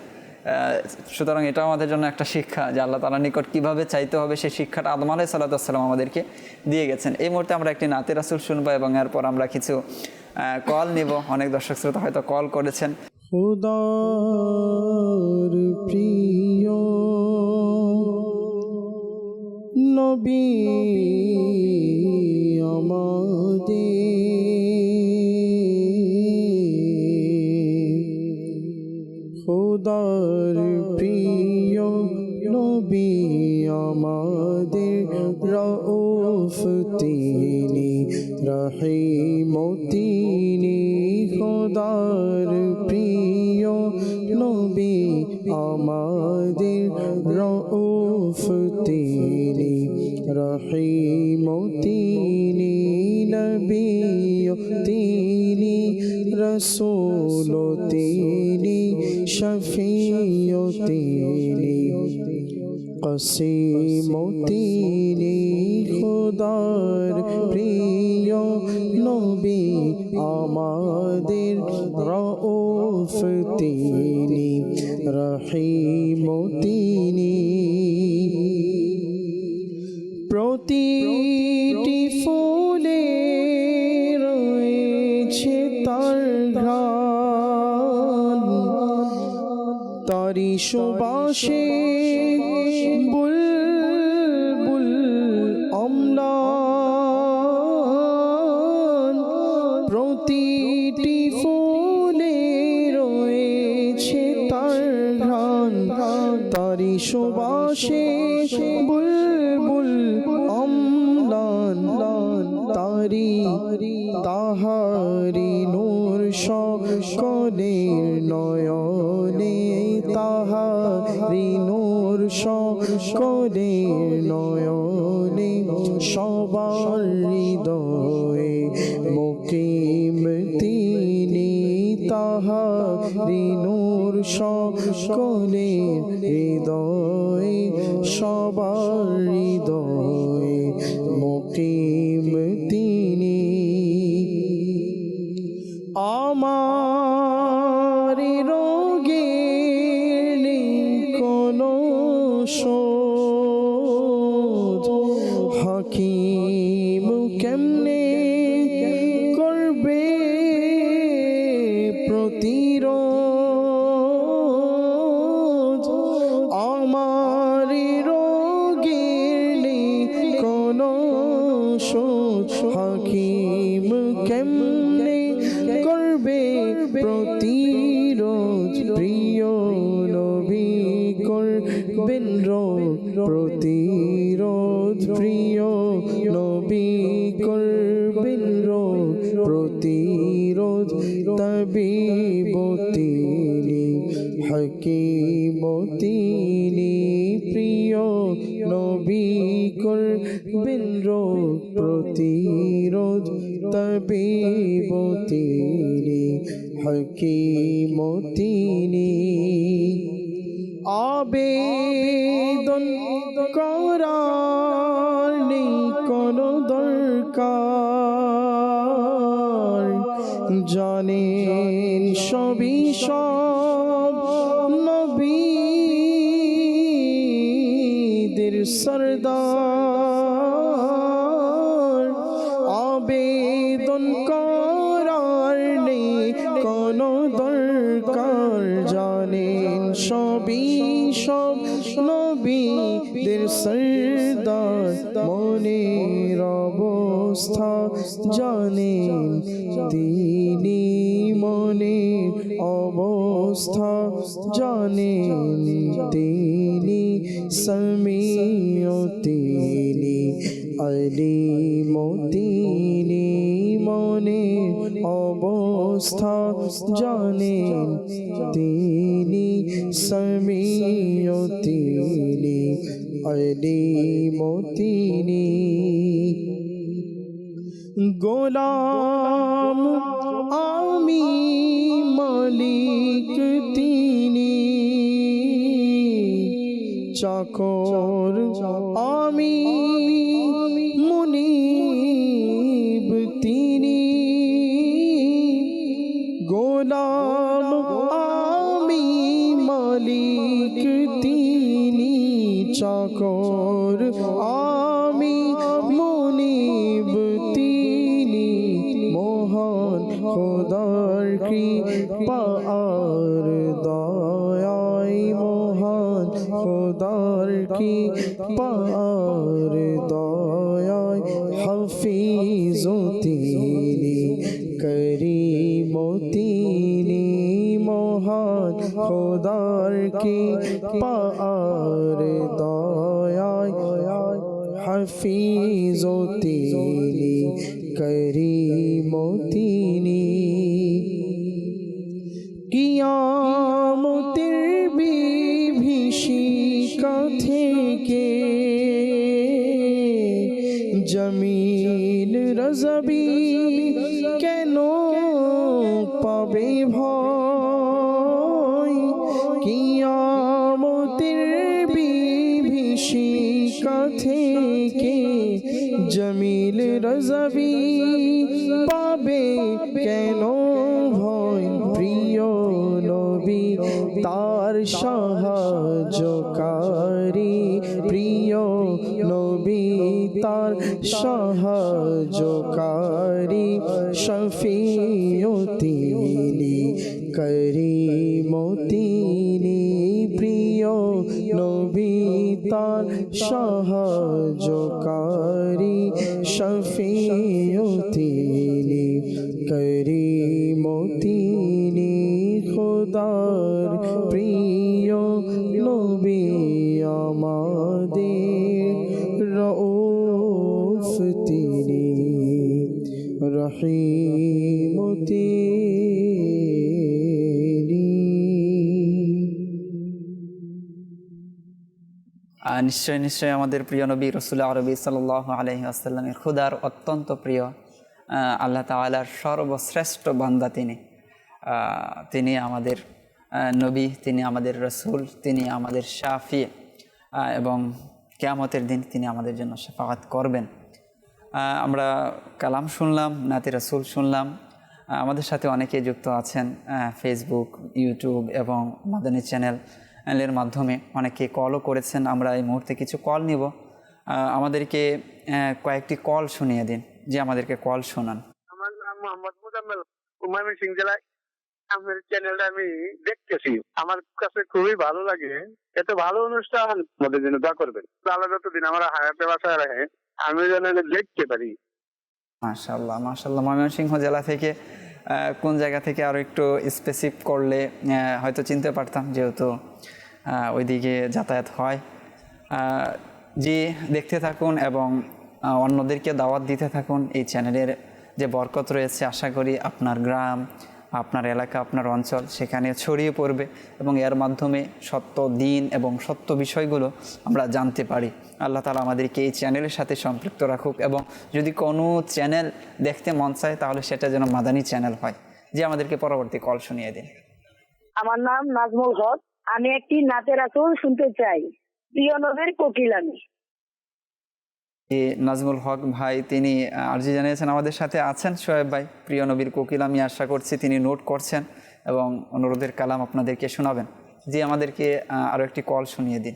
সুতরাং এটা আমাদের জন্য একটা শিক্ষা যে আল্লাহ তাআলার নিকট কীভাবে চাইতে হবে, সেই শিক্ষাটা আদম আলাইহিস সালাতু ওয়াস সালাম আমাদেরকে দিয়ে গেছেন। এই মুহূর্তে আমরা একটি নাতে রাসূল শুনবো এবং এরপর আমরা কিছু কল নিব। অনেক দর্শক শ্রোতা হয়তো কল করেছেন। খুদার প্রিয় নবী আমাদের, খুদার প্রিয় নবী আমাদের, রউফ তিনি, রহিম তিনি, খুদার প্রিয় নবী আমাদের, রউফ তিনি, রহিম তিনি, নবী তিনি, রসূল তিনি, শফিউ তিনি, কসিম তিনি, খুদার প্রিয় নবী আমাদের, রউফ তিনি, রহিম তিনি। প্রতিটি ফুলে রয়েছে তার ঘ্রাণ, তারি সুবাসে বুলবুল অম্লান, প্রতিটি ফুলে রয়েছে তার ঘ্রাণ, তারি সুবাসে বুলবুল অম্লান, তারি তাহারি নূর সকলের নয়নে, তাহারি নূর সকলের নয়নে, সবার হৃদয়ে মুকিম তিনি, তাহারি নূর সকলের হৃদয়ে, সবার হৃদয়ে মুকিম কেমনে করবে প্রতিরোধ আমার রোগের নেই কোনো শোধ হাকিম কেমনে করবে প্রতিরোধ প্রিয় নবী করবেন রোগ প্রতিরোধ প্রিয় নবী করবেন রোগ প্রতিরোধ তাবিব তিনি হাকিম তিনি প্রিয় নবী করবেন রোগ প্রতিরোধ তাবিব তিনি হাকিম তিনি আবেদন করার নেই কোনো দরকার জানেন সবই সব নবীদের সরদার আবেদন করার নেই কোনো দরকার জানেন সবই সব নবীদের সরদার মনের অবস্থা জানেন তিনি মনের অবস্থা জানেন তিনি সমিয় তিনি আলিম তিনি মনের অবস্থা জানেন তিনি সমিয় তিনি আলিম তিনি গোলাম আমি মালিক তিনি চাকর আমি মুনিব তিনি গোলাম আমি মালিক তিনি চাকর আমি মুনিব তিনি মহান খোদার কৃপা আর দয়ায় মহান খোদার কৃপা আর দয়ায় হাফিজ তিনি করিম তিনি মহান খোদার কৃপা আর দয়ায় হাফিজ তিনি করিম তিনি কিয়ামতের বিভীষিকা থেকে জমিন রজবি কেন পাবে ভয় কিয়ামতের বিভীষিকা থেকে জমিল রজবি পাবে কেন ভয় প্রিয় নবী তার সাহায্যকারী প্রিয় নবী তার সাহায্যকারী শফিউ তিনি করিম তিনি প্রিয় নবী তার সাহায্যকারী শফিউ তিনি করিম তিনি খোদার প্রিয় নবী আমাদের রউফ তিনি রহিম নিশ্চয় নিশ্চয় আমাদের প্রিয় নবী রাসূলুল্লাহ আরবি সাল্লাল্লাহু আলাইহি ওয়াসাল্লামের খোদার অত্যন্ত প্রিয় আল্লাহ তাআলার সর্বশ্রেষ্ঠ বান্দা তিনি আমাদের নবী তিনি আমাদের রাসূল তিনি আমাদের শাফি এবং কিয়ামতের দিন তিনি আমাদের জন্য শাফাআত করবেন। আমরা কালাম শুনলাম, নাতি রাসূল শুনলাম। আমাদের সাথে অনেকেই যুক্ত আছেন ফেসবুক, ইউটিউব এবং মাদানী চ্যানেলের মাধ্যমে অনেকে কলও করেছেন। আমরা এই মুহূর্তে কিছু কল নিব। আমাদেরকে কয়েকটি কল শুনিয়ে দিন। যে আমাদেরকে কল শোনান। আমার নাম মোহাম্মদ মুজাম্মেল, ময়মনসিংহ জেলায়। আপনার চ্যানেলটা আমি দেখতেছি, আমার কাছে খুবই ভালো লাগে। এত ভালো অনুষ্ঠান, আমাদের জন্য দোয়া করবেন। আল্লাহ যতদিন আমার হায়াতে বাসায় রাখে আমি যেন এটা দেখতে পারি। মাশাআল্লাহ মাশাআল্লাহ। ময়মনসিংহ জেলা থেকে কোন জায়গা থেকে আরও একটু স্পেসিফিক করলে হয়তো চিনতে পারতাম, যেহেতু ওইদিকে যাতায়াত হয়। জি, দেখতে থাকুন এবং অন্যদেরকে দাওয়াত দিতে থাকুন। এই চ্যানেলের যে বরকত রয়েছে আশা করি আপনার গ্রাম, আপনার এলাকা, আপনার অঞ্চল সেখানে ছড়িয়ে পড়বে এবং এর মাধ্যমে সত্য দিন এবং সত্য বিষয়গুলো আমরা জানতে পারি। আল্লাহ তাআলা আমাদেরকে এই চ্যানেলের সাথে সম্পৃক্ত রাখুক এবং যদি কোনো চ্যানেল দেখতে মন চায় তাহলে সেটা যেন মাদানী চ্যানেল হয়। যে আমাদেরকে পরবর্তী কল শুনিয়ে দিন। আমার নাম নাজমুল হক, আমি একটি নাতে রাসূল শুনতে চাই। প্রিয় নবীর কোকিল আমি। নাজমুল হক ভাই তিনি আরজি জানিয়েছেন, আমাদের সাথে আছেন শোয়েব ভাই। প্রিয় নবীর কোকিল আমি আশা করছি তিনি নোট করছেন এবং অনুরোধের কালাম আপনাদেরকে শোনাবেন। জি, আমাদেরকে আরও একটি কল শুনিয়ে দিন।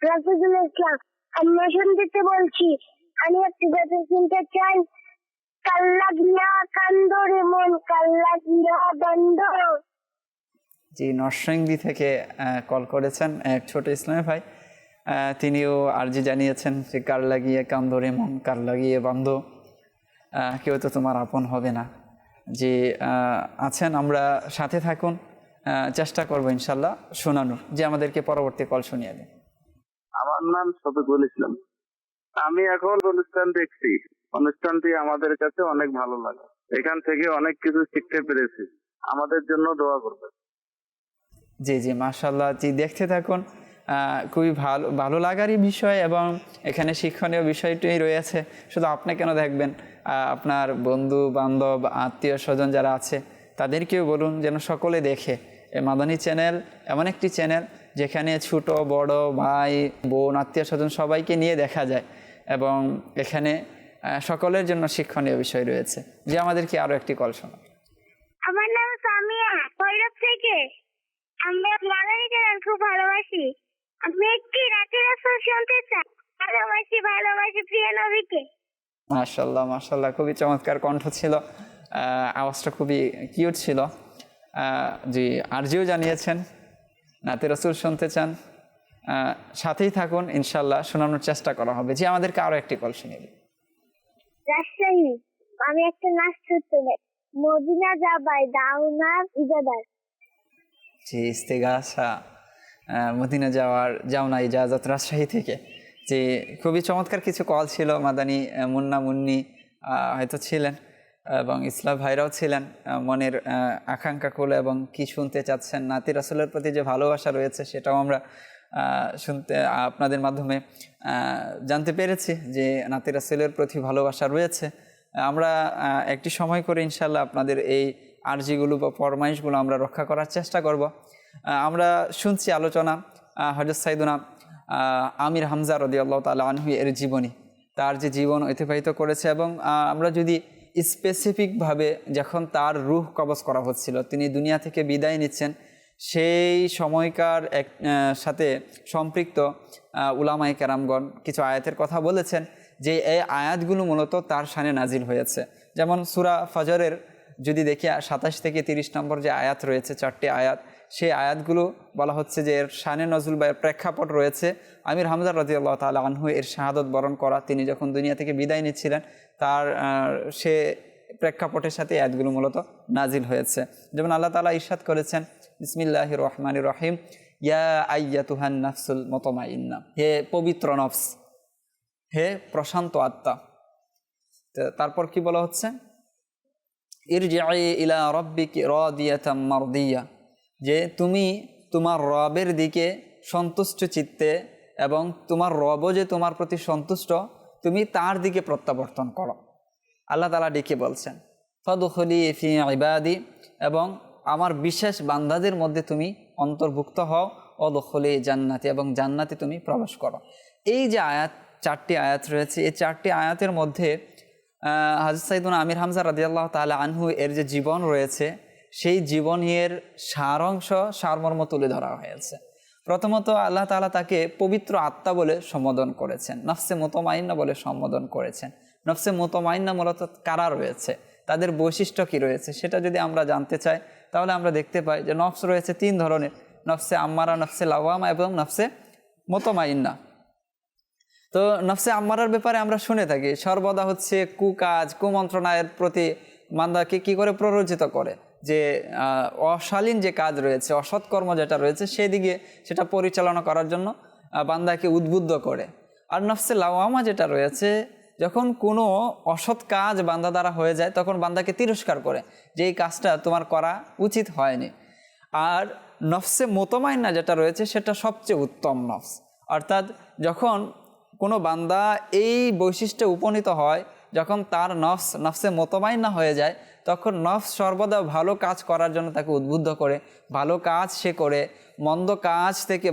রাসূলুল ইসলাম, আমি শুনতে বলছি, আমি একটি গান শুনতে চাই। কাল্লা গিয়া কান্দরে মন, কাল্লা গিয়া বন্ধ। জি, নরসিংদী থেকে কল করেছেন এক ছোট ইসলামী ভাই। তিনিও আরজি জানিয়েছেন যে কার লাগিয়ে কান্দরে মন, কার লাগিয়ে বান্ধ, কেউ তো তোমার আপন হবে না। যে আছেন, আমরা সাথে থাকুন, চেষ্টা করবো ইনশাল্লাহ শোনানোর। যে আমাদেরকে পরবর্তী কল শুনিয়ে দিন। আমার নাম শফিকুল ইসলাম, আমি এখন অনুষ্ঠান দেখছি। অনুষ্ঠানটি আমাদের কাছে অনেক ভালো লাগে, এখান থেকে অনেক কিছু শিখতে পেরেছি। আমাদের জন্য দোয়া করবেন। জি জি, মাশাআল্লাহ। জি, দেখতে থাকুন, খুবই ভালো লাগারই বিষয় এবং এখানে শিক্ষণীয় বিষয়টাই রয়েছে। শুধু আপনি কেন দেখবেন, আপনার বন্ধু বান্ধব আত্মীয় স্বজন যারা আছে তাদেরকেও বলুন যেন সকলে দেখে। এই মাদানী চ্যানেল এমন একটি চ্যানেল যেখানে ছোট বড় ভাই বোন আত্মীয় স্বজন সবাইকে নিয়ে দেখা যায় এবং এখানে সকলের জন্য শিক্ষণীয় বিষয় রয়েছে। যে আমাদেরকে আরও একটি কল শোনা। আমার নাম সামিয়া, ভৈরব থেকে। আমরা মাদানী চ্যানেল খুব ভালোবাসি। আমি একটি রাতে রাসূল শুনতে চাই। ভালোবাসি প্রিয় নবীকে। মাশাআল্লাহ মাশাআল্লাহ, খুবই চমৎকার কণ্ঠ ছিল, আওয়াজটা খুবই কিউট ছিল। জি, আরজিও জানিয়েছেন নাতে রাসূল শুনতে চান, সাথেই থাকুন, ইনশাল্লাহ শোনানোর চেষ্টা করা হবে। যে আমাদেরকে আরও একটি কল শুনিয়ে দিন। রাজশাহী, আমি একটা নাচ শুনতে চাই। মদিনা যাবাই দাউনা ইজাদার। জি, ইস্তেগাসা, মদিনা যাওনা ইজাজত, রাজশাহী থেকে। যে খুবই চমৎকার কিছু কল ছিল। মাদানী মুন্না মুন্নি হয়তো ছিলেন এবং ইসলাম ভাইরাও ছিলেন, মনের আকাঙ্ক্ষা খুলে এবং কি শুনতে চাচ্ছেন। নাতি রাসূলের প্রতি যে ভালোবাসা রয়েছে সেটাও আমরা শুনতে আপনাদের মাধ্যমে জানতে পেরেছি যে নাতি রাসূলের প্রতি ভালোবাসা রয়েছে। আমরা একটি সময় করে ইনশাল্লাহ আপনাদের এই আরজিগুলো বা ফরমাইশগুলো আমরা রক্ষা করার চেষ্টা করব। আমরা শুনছি আলোচনা হযরত সাইয়েদুনা আমির হামজা রাদিয়াল্লাহু তাআলা আনহু এর জীবনী, তার যে জীবন অতিবাহিত করেছে এবং আমরা যদি স্পেসিফিকভাবে যখন তার রূহ কবজ করা হচ্ছিল, তিনি দুনিয়া থেকে বিদায় নিচ্ছেন, সেই সময়কার সাথে সম্পৃক্ত উলামায়ে কেরামগণ কিছু আয়াতের কথা বলেছেন যে এই আয়াতগুলো মূলত তার শানে নাজিল হয়েছে। যেমন সূরা ফজরের যদি দেখি 27 থেকে 30 নম্বর যে আয়াত রয়েছে, 4টি আয়াত, সেই আয়াতগুলো বলা হচ্ছে যে এর শানে নজুল বা এর প্রেক্ষাপট রয়েছে আমির হামজা রাদিয়াল্লাহু তাআলা আনহু এর শাহাদত বরণ করা, তিনি যখন দুনিয়া থেকে বিদায় নিচ্ছিলেন তার সে প্রেক্ষাপটের সাথে আয়াতগুলো মূলত নাজিল হয়েছে। যেমন আল্লাহ তাআলা ইরশাদ করেছেন, বিসমিল্লাহির রহমানির রহিম, ইয়া আইয়াতুহান নাফসুল মুতমাইন্না, হে পবিত্র নফস, হে প্রশান্ত আত্মা। তারপর কি বলা হচ্ছে, ইরজিই ইলা রাব্বিকি রাদিয়াতাম মারদিয়া, যে তুমি তোমার রবের দিকে সন্তুষ্ট চিত্তে এবং তোমার রবও যে তোমার প্রতি সন্তুষ্ট, তুমি তার দিকে প্রত্যাবর্তন করো। আল্লাহ তাআলা ডেকে বলছেন ফাদখুলি ফি ইবাদি, এবং আমার বিশেষ বান্দাদের মধ্যে তুমি অন্তর্ভুক্ত হও, ওদখুলি জান্নাতি, এবং জান্নাতে তুমি প্রবেশ করো। এই যে আয়াত, 4টি আয়াত রয়েছে, এই 4টি আয়াতের মধ্যে হযরত সাইয়েদুনা আমির হামজা রাদিয়াল্লাহু তাআলা আনহু এর যে জীবন রয়েছে সেই জীবনের সারাংশ সারমর্ম তুলে ধরা হয়েছে। প্রথমত আল্লাহ তাআলা তাকে পবিত্র আত্মা বলে সম্বোধন করেছেন, নফসে মুতমাইন্না বলে সম্বোধন করেছেন। নফসে মুতমাইন্না মূলত কারা রয়েছে, তাদের বৈশিষ্ট্য কী রয়েছে, সেটা যদি আমরা জানতে চাই তাহলে আমরা দেখতে পাই যে নফস রয়েছে 3 ধরনের, নফসে আম্মারা, নফসে লাওয়ামা এবং নফসে মুতমাইন্না। তো নফসে আম্মারার ব্যাপারে আমরা শুনে থাকি সর্বদা হচ্ছে কুকাজ, কুমন্ত্রণায়ের প্রতি বান্দাকে কী করে প্ররোচিত করে, যে অশালীন যে কাজ রয়েছে, অসৎকর্ম যেটা রয়েছে সেদিকে সেটা পরিচালনা করার জন্য বান্দাকে উদ্বুদ্ধ করে। আর নফসে লাওয়ামা যেটা রয়েছে, যখন কোনো অসৎ কাজ বান্দা দ্বারা হয়ে যায় তখন বান্দাকে তিরস্কার করে যে এই কাজটা তোমার করা উচিত হয়নি। আর নফসে মুতমাইন্না যেটা রয়েছে সেটা সবচেয়ে উত্তম নফস, অর্থাৎ যখন কোনো বান্দা এই বৈশিষ্ট্যে উপনীত হয়, যখন তার নফসে মুতমাইন্না হয়ে যায়, তখন নফস সর্বদা ভালো কাজ করার জন্য তাকে উদ্বুদ্ধ করে, ভালো কাজ সে করে, মন্দ কাজ থেকে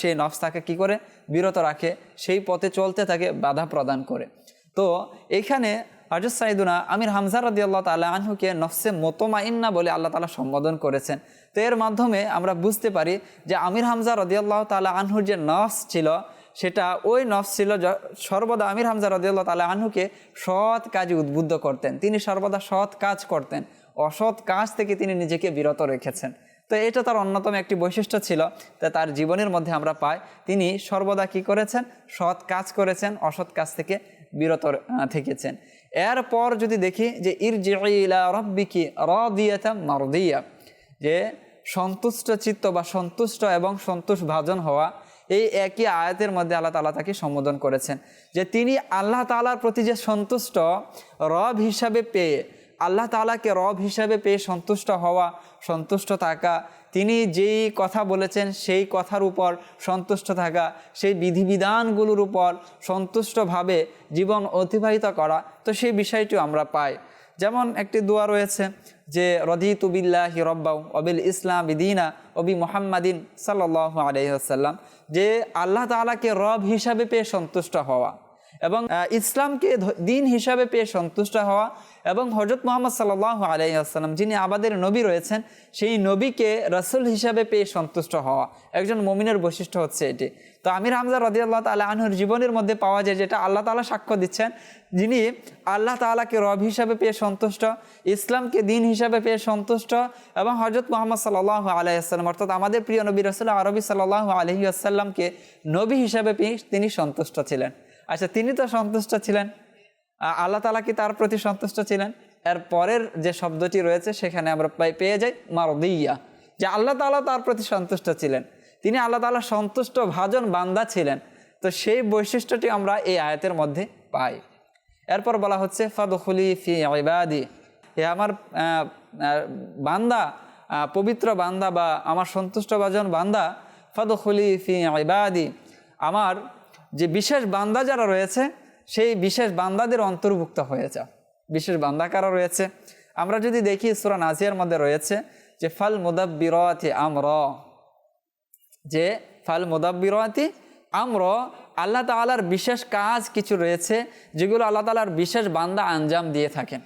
সেই নফস তাকে কী করে বিরত রাখে, সেই পথে চলতে তাকে বাধা প্রদান করে। তো এইখানে হযরত সাইয়েদুনা আমির হামজা রাদিয়াল্লাহু তাআলা আনহুকে নফসে মুতমাইন্না বলে আল্লাহ তাআলা সম্বোধন করেছেন। তো এর মাধ্যমে আমরা বুঝতে পারি যে আমির হামজা রাদিয়াল্লাহু তাআলা আনহুর যে নফস ছিল, সেটা ওই নফস ছিল সর্বদা আমির হামজা রাদিয়াল্লাহু তাআলা আনহুকে সৎ কাজে উদ্বুদ্ধ করতেন। তিনি সর্বদা সৎ কাজ করতেন, অসৎ কাজ থেকে তিনি নিজেকে বিরত রেখেছেন। তো এটা তার অন্যতম একটি বৈশিষ্ট্য ছিল। তা তার জীবনের মধ্যে আমরা পাই তিনি সর্বদা কি করেছেন, সৎ কাজ করেছেন, অসৎ কাজ থেকে বিরত থেকেছেন। এরপর যদি দেখি যে ইরজিই ইলা রাব্বিকি রাদিয়াতাম মারদিয়া, যে সন্তুষ্ট চিত্ত বা সন্তুষ্ট এবং সন্তোষভাজন হওয়া, এই একই আয়াতের মধ্যে আল্লাহ তাআলা তাকে সম্বোধন করেছেন যে তিনি আল্লাহ তাআলার প্রতি যে সন্তুষ্ট, রব হিসাবে পেয়ে, আল্লাহ তাআলাকে রব হিসাবে পেয়ে সন্তুষ্ট হওয়া, সন্তুষ্ট থাকা, তিনি যেই কথা বলেছেন সেই কথার উপর সন্তুষ্ট থাকা, সেই বিধিবিধানগুলোর উপর সন্তুষ্টভাবে জীবন অতিবাহিত করা, তো সেই বিষয়টিও আমরা পাই। যেমন একটি দোয়া রয়েছে যে রদিতু বিল্লাহি রব্বাও অবিল ইসলাম দীনা অবি মুহাম্মাদিন সাল্লাল্লাহু আলাইহি ওয়াসাল্লাম, যে আল্লাহ তাআলাকে রব হিসাবে পেয়ে সন্তুষ্ট হওয়া এবং ইসলামকে দিন হিসাবে পেয়ে সন্তুষ্ট হওয়া, এবং হযরত মুহাম্মদ সাল্লাল্লাহু আলাইহি ওয়াসাল্লাম যিনি আমাদের নবী রয়েছেন সেই নবীকে রাসূল হিসাবে পেয়ে সন্তুষ্ট হওয়া একজন মুমিনের বৈশিষ্ট্য হচ্ছে এটি। তো আমির হামজা রাদিয়াল্লাহু তাআলা আনহুর জীবনের মধ্যে পাওয়া যায় যেটা আল্লাহ তাআলা সাক্ষ্য দিচ্ছেন, যিনি আল্লাহ তাআলাকে রব হিসাবে পেয়ে সন্তুষ্ট, ইসলামকে দিন হিসাবে পেয়ে সন্তুষ্ট, এবং হযরত মুহাম্মদ সাল্লাল্লাহু আলাইহি ওয়াসাল্লাম অর্থাৎ আমাদের প্রিয় নবী রাসূল আরবি সাল্লাল্লাহু আলাইহি ওয়াসাল্লামকে নবী হিসাবে পেয়ে তিনি সন্তুষ্ট ছিলেন। আচ্ছা, তিনি তো সন্তুষ্ট ছিলেন, আল্লাহ তাআলা কি তার প্রতি সন্তুষ্ট ছিলেন? এর পরের যে শব্দটি রয়েছে সেখানে আমরা পেয়ে যাই মারদিয়া, যে আল্লাহ তাআলা তার প্রতি সন্তুষ্ট ছিলেন, তিনি আল্লাহ তাআলা সন্তুষ্ট ভাজন বান্দা ছিলেন। তো সেই বৈশিষ্ট্যটি আমরা এই আয়াতের মধ্যে পাই। এরপর বলা হচ্ছে ফাদখুলি ফি ইবাদি, হে আমার বান্দা, পবিত্র বান্দা বা আমার সন্তুষ্ট ভাজন বান্দা, ফাদখুলি ফি ইবাদি, আমার যে বিশেষ বান্দা যারা রয়েছে সেই বিশেষ বান্দাদের অন্তর্ভুক্ত হয়ে যাও। বিশেষ বান্দা কারা রয়েছে? আমরা যদি দেখি সূরা নাজিয়ার মধ্যে রয়েছে যে ফাল মুদাব্বিরাতি আমর, যে ফাল মুদাব্বিরাতি আমর, আল্লাহ তাআলার বিশেষ কাজ কিছু রয়েছে যেগুলো আল্লাহ তাআলার বিশেষ বান্দা আঞ্জাম দিয়ে থাকেন।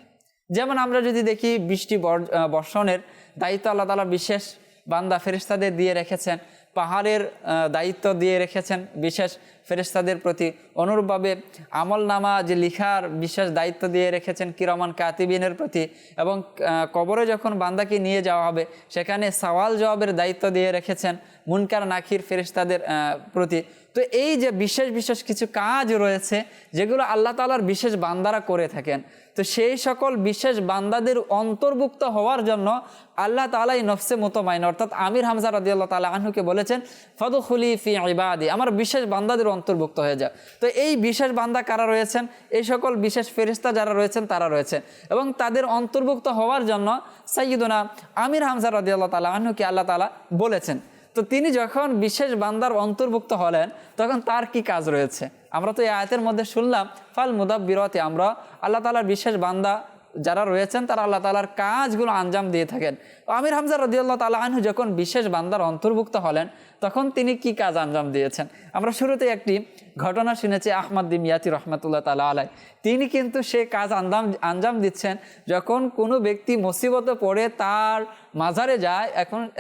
যেমন আমরা যদি দেখি বৃষ্টি বর্ষণের দায়িত্ব আল্লাহ তাআলা বিশেষ বান্দা ফেরেশতাদের দিয়ে রেখেছেন, পাহাড়ের দায়িত্ব দিয়ে রেখেছেন বিশেষ ফেরেশতাদের প্রতি, অনুরূপভাবে আমলনামা যে লিখার বিশেষ দায়িত্ব দিয়ে রেখেছেন কিরামান কাতিবিনের প্রতি, এবং কবরে যখন বান্দাকে নিয়ে যাওয়া হবে সেখানে সওয়াল জবাবের দায়িত্ব দিয়ে রেখেছেন মুনকার নাকির ফেরেশতাদের প্রতি। তো এই যে বিশেষ বিশেষ কিছু কাজ রয়েছে যেগুলো আল্লাহ তাআলার বিশেষ বান্দারা করে থাকেন, তো সেই সকল বিশেষ বান্দাদের অন্তর্ভুক্ত হওয়ার জন্য আল্লাহ তাআলা এই নফসে মুতমাইন্না অর্থাৎ আমির হামজা রাদিয়াল্লাহু তাআলা আনহুকে বলেছেন ফাদখুলি ফি ইবাদি, আমার বিশেষ বান্দাদের অন্তর্ভুক্ত হয়ে যাও। তো এই বিশেষ বান্দা কারা রয়েছেন? এই সকল বিশেষ ফেরেশতা যারা রয়েছেন তারা রয়েছেন, এবং তাদের অন্তর্ভুক্ত হওয়ার জন্য সাইয়্যিদুনা আমির হামজা রাদিয়াল্লাহু তাআলা আনহুকে আল্লাহ তাআলা বলেছেন। তো তিনি যখন বিশেষ বান্দার অন্তর্ভুক্ত হলেন তখন তার কি কাজ রয়েছে? আমরা তো এই আয়াতের মধ্যে শুনলাম ফাল মুদাব্বিরাতি আমরা, আল্লাহ তাআলার বিশেষ বান্দা যারা রয়েছেন তারা আল্লাহ তাআলার কাজগুলো আঞ্জাম দিয়ে থাকেন। আমির হামজা রাদিয়াল্লাহু তাআলা আনহু যখন বিশেষ বান্দার অন্তর্ভুক্ত হলেন তখন তিনি কি কাজ আঞ্জাম দিয়েছেন? আমরা শুরুতে একটি ঘটনা শুনেছি আহমদ দিমিয়াতি রহমাতুল্লাহ তাআলা আলাইহি, তিনি কিন্তু সে কাজ আঞ্জাম দিচ্ছেন যখন কোনো ব্যক্তি মুসিবতে পড়ে তার মাজারে যায়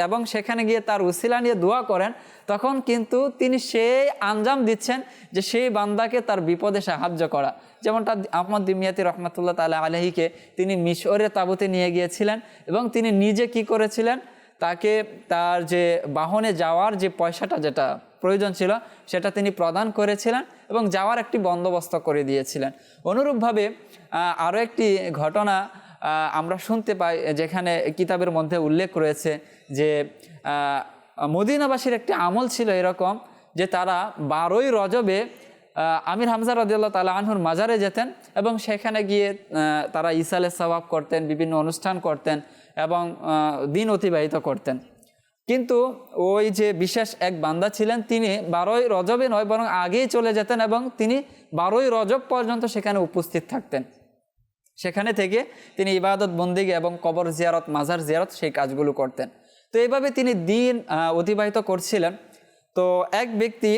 এবং সেখানে গিয়ে তার উসিলা নিয়ে দোয়া করেন, তখন কিন্তু তিনি সেই আঞ্জাম দিচ্ছেন যে সেই বান্দাকে তার বিপদে সাহায্য করা, যেমনটা আহমদ দিমিয়াতি রহমতুল্লাহ তাআলা আলাইহিকে তিনি মিশরের তাঁবুতে নিয়ে গিয়েছিলেন এবং তিনি নিজে কি করেছিলেন, তাকে তার যে বাহনে যাওয়ার যে পয়সাটা যেটা প্রয়োজন ছিল সেটা তিনি প্রদান করেছিলেন এবং যাওয়ার একটি বন্দোবস্ত করে দিয়েছিলেন। অনুরূপভাবে আরও একটি ঘটনা আমরা শুনতে পাই, যেখানে কিতাবের মধ্যে উল্লেখ রয়েছে যে মদিনাবাসীর একটি আমল ছিল এরকম যে তারা 12ই রজবে আমির হামজা রাদিয়াল্লাহু তাআলা আনহুর মাজারে যেতেন এবং সেখানে গিয়ে তারা ইসালে সওয়াব করতেন, বিভিন্ন অনুষ্ঠান করতেন এবং দিন অতিবাহিত করতেন। কিন্তু ওই যে বিশেষ এক বান্দা ছিলেন, তিনি 12ই রজবে নয় বরং আগেই চলে যেতেন এবং তিনি 12ই রজব পর্যন্ত সেখানে উপস্থিত থাকতেন। সেখানে থেকে তিনি ইবাদত বন্দিগি এবং কবর জিয়ারত, মাজার জিয়ারত সেই কাজগুলো করতেন। তো এইভাবে তিনি দিন অতিবাহিত করছিলেন। তো এক ব্যক্তি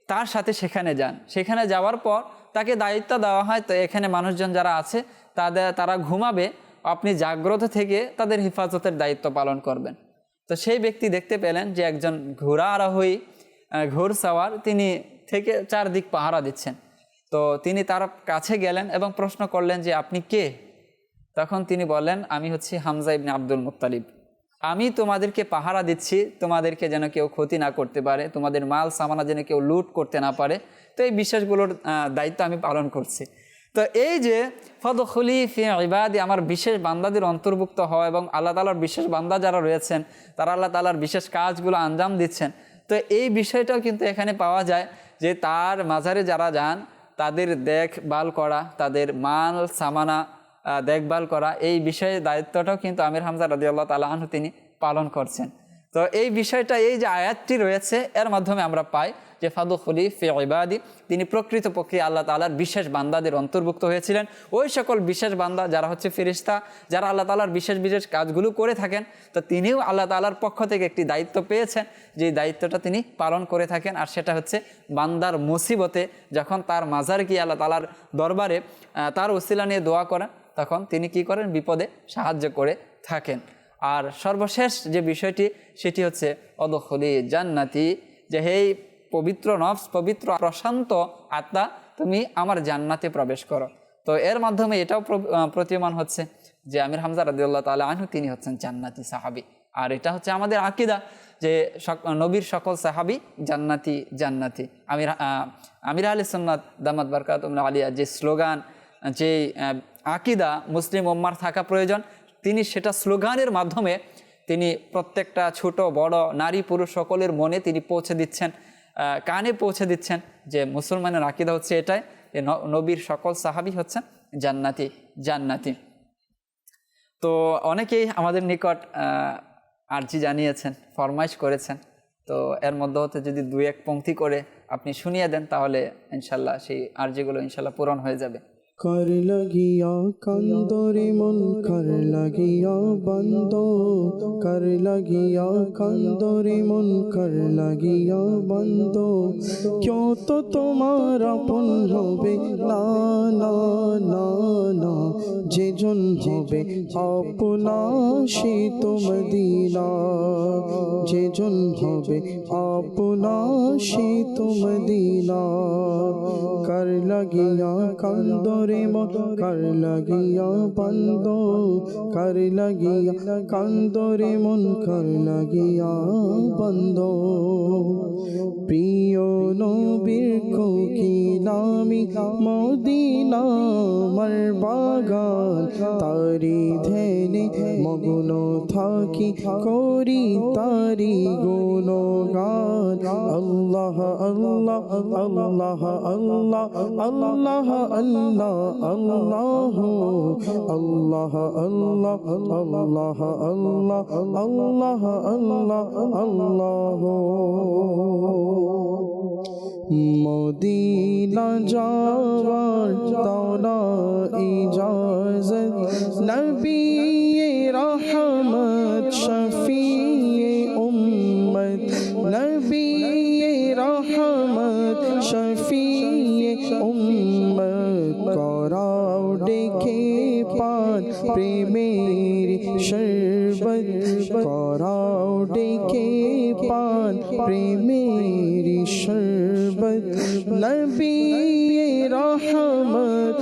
তার সাথে সেখানে যান। সেখানে যাওয়ার পর তাকে দায়িত্ব দেওয়া হয়, তো এখানে মানুষজন যারা আছে তারা ঘুমাবে, আপনি জাগ্রত থেকে তাদের হেফাজতের দায়িত্ব পালন করবেন। তো সেই ব্যক্তি দেখতে পেলেন যে একজন ঘোড়া আরোহী, ঘোড়সাওয়ার, তিনি থেকে চারদিক পাহারা দিচ্ছেন। তো তিনি তার কাছে গেলেন এবং প্রশ্ন করলেন যে আপনি কে? তখন তিনি বললেন, আমি হচ্ছি হামজা ইবনে আব্দুল মুত্তালিব, আমি তোমাদেরকে পাহারা দিচ্ছি, তোমাদেরকে যেন কেউ ক্ষতি না করতে পারে, তোমাদের মাল সামানা যেন কেউ লুট করতে না পারে। তো এই বিশ্বাসগুলোর দায়িত্ব আমি পালন করছি। তো এই যে ফাদখুলি ফি ইবাদি, আমার বিশেষ বান্দাদের অন্তর্ভুক্ত হওয়া এবং আল্লাহ তাআলার বিশেষ বান্দা যারা রয়েছেন তারা আল্লাহ তাআলার বিশেষ কাজগুলো আঞ্জাম দিচ্ছেন। তো এই বিষয়টাও কিন্তু এখানে পাওয়া যায় যে তার মাজারে যারা যান তাদের দেখভাল করা, তাদের মাল সামানা দেখভাল করা, এই বিষয়ে দায়িত্বটাও কিন্তু আমির হামজা রাদিয়াল্লাহু তাআলা আনহু তিনি পালন করছেন। তো এই বিষয়টা, এই যে আয়াতটি রয়েছে এর মাধ্যমে আমরা পাই যে ফাদখুলি ফি ইবাদি, তিনি প্রকৃতপক্ষে আল্লাহ তাআলার বিশেষ বান্দাদের অন্তর্ভুক্ত হয়েছিলেন। ওই সকল বিশেষ বান্দা যারা হচ্ছে ফেরেশতা, যারা আল্লাহ তাআলার বিশেষ বিশেষ কাজগুলো করে থাকেন, তো তিনিও আল্লাহ তাআলার পক্ষ থেকে একটি দায়িত্ব পেয়েছেন, যে দায়িত্বটা তিনি পালন করে থাকেন। আর সেটা হচ্ছে বান্দার মুসিবতে যখন তার মাজার গিয়ে আল্লাহ তাআলার দরবারে তার ওসিলা নিয়ে দোয়া করেন, তখন তিনি কি করেন, বিপদে সাহায্য করে থাকেন। আর সর্বশেষ যে বিষয়টি সেটি হচ্ছে অদখলি জান্নাতি, যে হেই পবিত্র নফস, পবিত্র প্রশান্ত আত্মা, তুমি আমার জান্নাতে প্রবেশ করো। তো এর মাধ্যমে এটাও প্রতীয়মান হচ্ছে যে আমির হামজা রাদিয়াল্লাহু তাআলা আনহু তিনি হচ্ছেন জান্নাতি সাহাবী। আর এটা হচ্ছে আমাদের আকীদা যে নবীর সকল সাহাবী জান্নাতি জান্নাতি। আমির আহলে সুন্নাত দামাত বারকাতুহুম আলিয়া যে স্লোগান, যে আকীদা মুসলিম উম্মার থাকা প্রয়োজন, তিনি সেটা স্লোগানের মাধ্যমে তিনি প্রত্যেকটা ছোট বড় নারী পুরুষ সকলের মনে তিনি পৌঁছে দিচ্ছেন, কানে পৌঁছে দিচ্ছেন যে মুসলমানের আকীদা হচ্ছে এটাই, যে নবীর সকল সাহাবী হচ্ছেন জান্নাতি জান্নাতি। তো অনেকেই আমাদের নিকট আরজি জানিয়েছেন, ফরমাইশ করেছেন। তো এর মধ্যে হতে যদি 2-1 পংক্তি করে আপনি শুনিয়ে দেন তাহলে ইনশাল্লাহ সেই আরজিগুলো ইনশাল্লাহ পূরণ হয়ে যাবে। कर लगिया कंदोरे मन कर लगिया बंदो, कर लगिया कंदोरे मन कर लगिया बंदो, क्यों तो तुम्हारा पुन होबे ना ना ना ना, जे जन होबे अपना से तो मदीना, जे जन होबे अपना से तो मदीना, कर लगिया कंदोरे कर लगिया बंदो, कर लगिया कंदोरे मन कर लगिया बंदो, प्रिय नबीर को की नामी मदीना मर बागान, तारी ध्याने मग्न थाकी करी तारी गुणगान, अल्लाह अल्लाह अल्लाह अल्लाह अल्लाह अल्लाह अल्लाह अल्लाह अल्लाह अल्लाह अल्लाह अल्लाह अल्लाह अल्लाह। मदीना जावार तौना इजाजत, नबी रहमत शफीए उम्मत, नबी रहमत शफीए उम्मत, कराओ डेखे पान प्रेमेरी शरबत, कराओ डेखे पान प्रेमेरी शरबत, नबी रहमत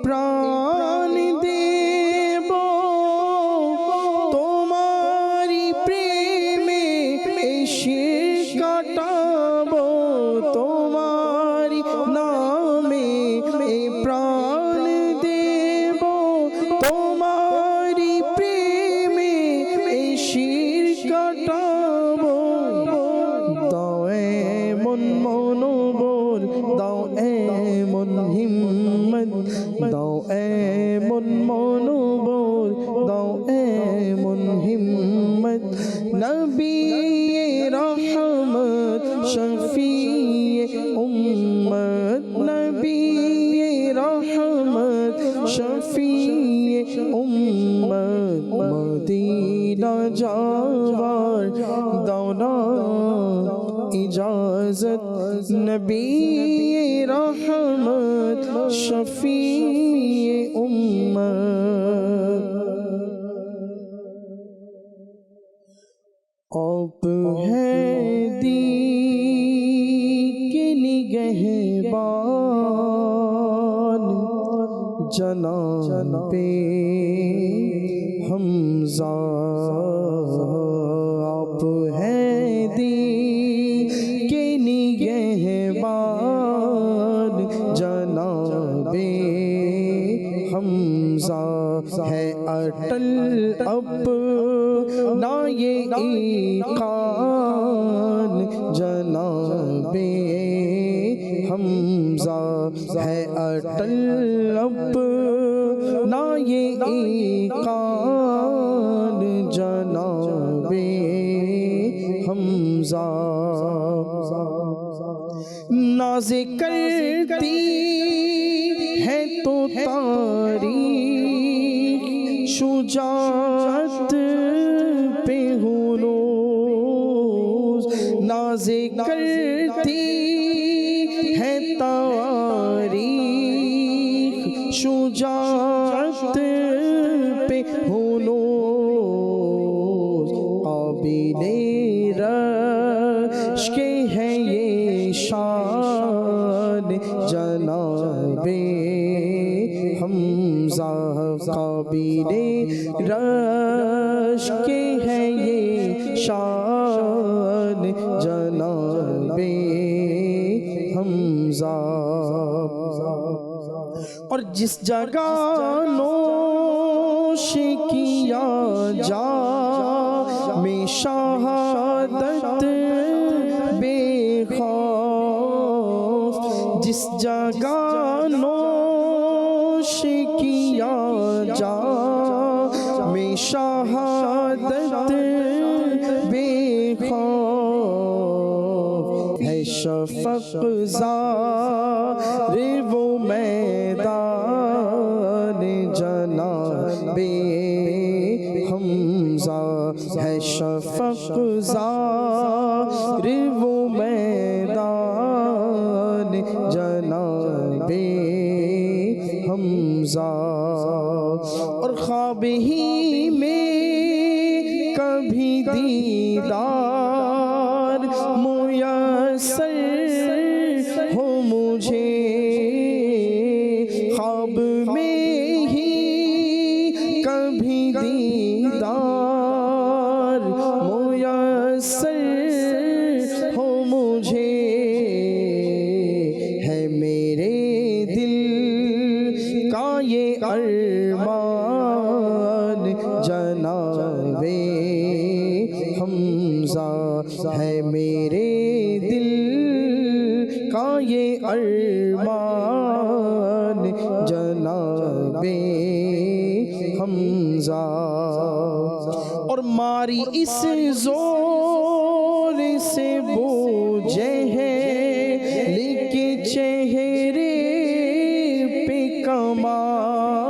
প্রাণ দেব তোমারি প্রেমে এই শির কাটাবো তোমারি নামে এই প্রাণ দেব তোমারি প্রেমে এই শির কাটাবো দাও এমন মনোবল দাও এমন হিম্মত দাও এমন মনোবল দাও এমন হিম্মত নবী রহমত শফিয়ে উম্মত নবী রহমত শফিয়ে উম্মত মদিনা যাওয়ার দাও না ইজাজত নবী রহমত শফিয়ে উম্মত آپ ہیں دی کے نگہبان جناب حمزہ آپ ہیں دی کے نگہبان جناب حمزہ ہے اٹل اپنا یہ ایقان جناب حمزہ ہے اٹل اپنا یہ ایقان جناب حمزہ ناز کرتی ہے تو تاریخ شجاعت پہ ہنوز ناز کرتی ہے تاریخ شجاعت پہ ہنوز قابل رشک ہے یہ شان جناب حمزہ قابل رشک ہے یہ شان جناب حمزہ اور جس جگہ نوش کیا جا میں شہادت بے خوف جس جگہ نوش کیا جا میں شہادت بے خوف ہے شفق زار وہ میدان جناب حمزہ ہے شفق زار وہ میدان جناب حمزہ اور خواب ہی میں کبھی دیدار میسر ہو مجھے خواب میں ہی کبھی دیدار میسر ہو مجھے ہے میرے دل کا یہ ارمان جناب حمزہ ہے میرے دل کا یہ ارمان جناب حمزہ اور ماری اس زور سے بوجھے ہے لیکن چہرے پہ کمان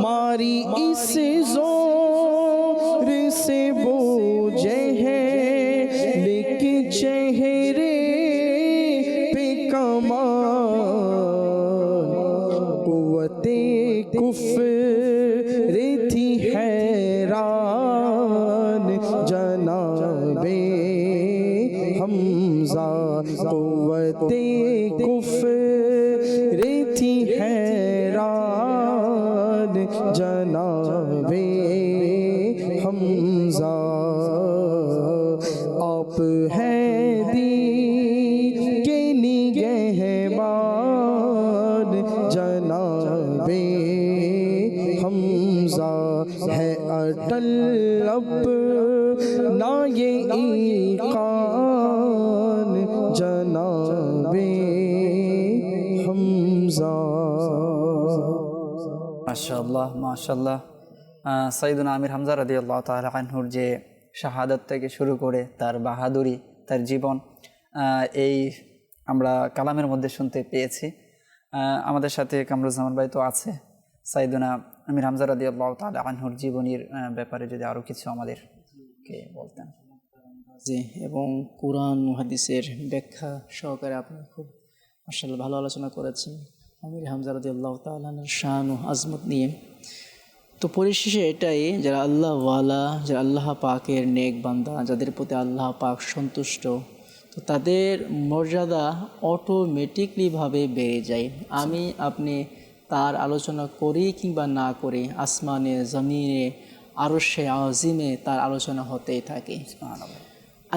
ماری اس زور سے بوجھے ہے لیکن چہرے پہ کمان قوت کفر تھی حیران جناب حمزہ قوت کفر تھی حیران जनाबे हमजा आप हैं दीन के निगहबान जनाबे हमजा है अटल अपना ये ईकान जनाबे हमजा। মাশাআল্লাহ মাশাআল্লাহ। সাইয়্যিদুনা আমির হামজা রাদিয়াল্লাহু তাআলা আনহুর যে শাহাদাত থেকে শুরু করে তার বাহাদুরি, তার জীবন, এই আমরা কালামের মধ্যে শুনতে পেয়েছি। আমাদের সাথে কামরুজ্জামান ভাই তো আছে। সাইয়্যিদুনা আমির হামজা রাদিয়াল্লাহু তাআলা আনহুর জীবনীর ব্যাপারে যদি আরও কিছু আমাদেরকে বলতেন। জি, এবং কোরআন ও হাদিসের ব্যাখ্যা সহকারে আপনি খুব মাশাআল্লাহ ভালো আলোচনা করেছেন আমির হামজা রাদিয়াল্লাহু তাআলা আনহুর শান ও আজমত নিয়ে। তো পরিশেষে এটাই, যারা আল্লাহ ওয়ালা, যারা আল্লাহ পাকের নেক বান্দা, যাদের প্রতি আল্লাহ পাক সন্তুষ্ট, তো তাদের মর্যাদা অটোমেটিকলিভাবে বেড়ে যায়। আমি আপনি তার আলোচনা করি কিংবা না করি, আসমানে জমিনে আরশে আজিমে তার আলোচনা হতেই থাকে।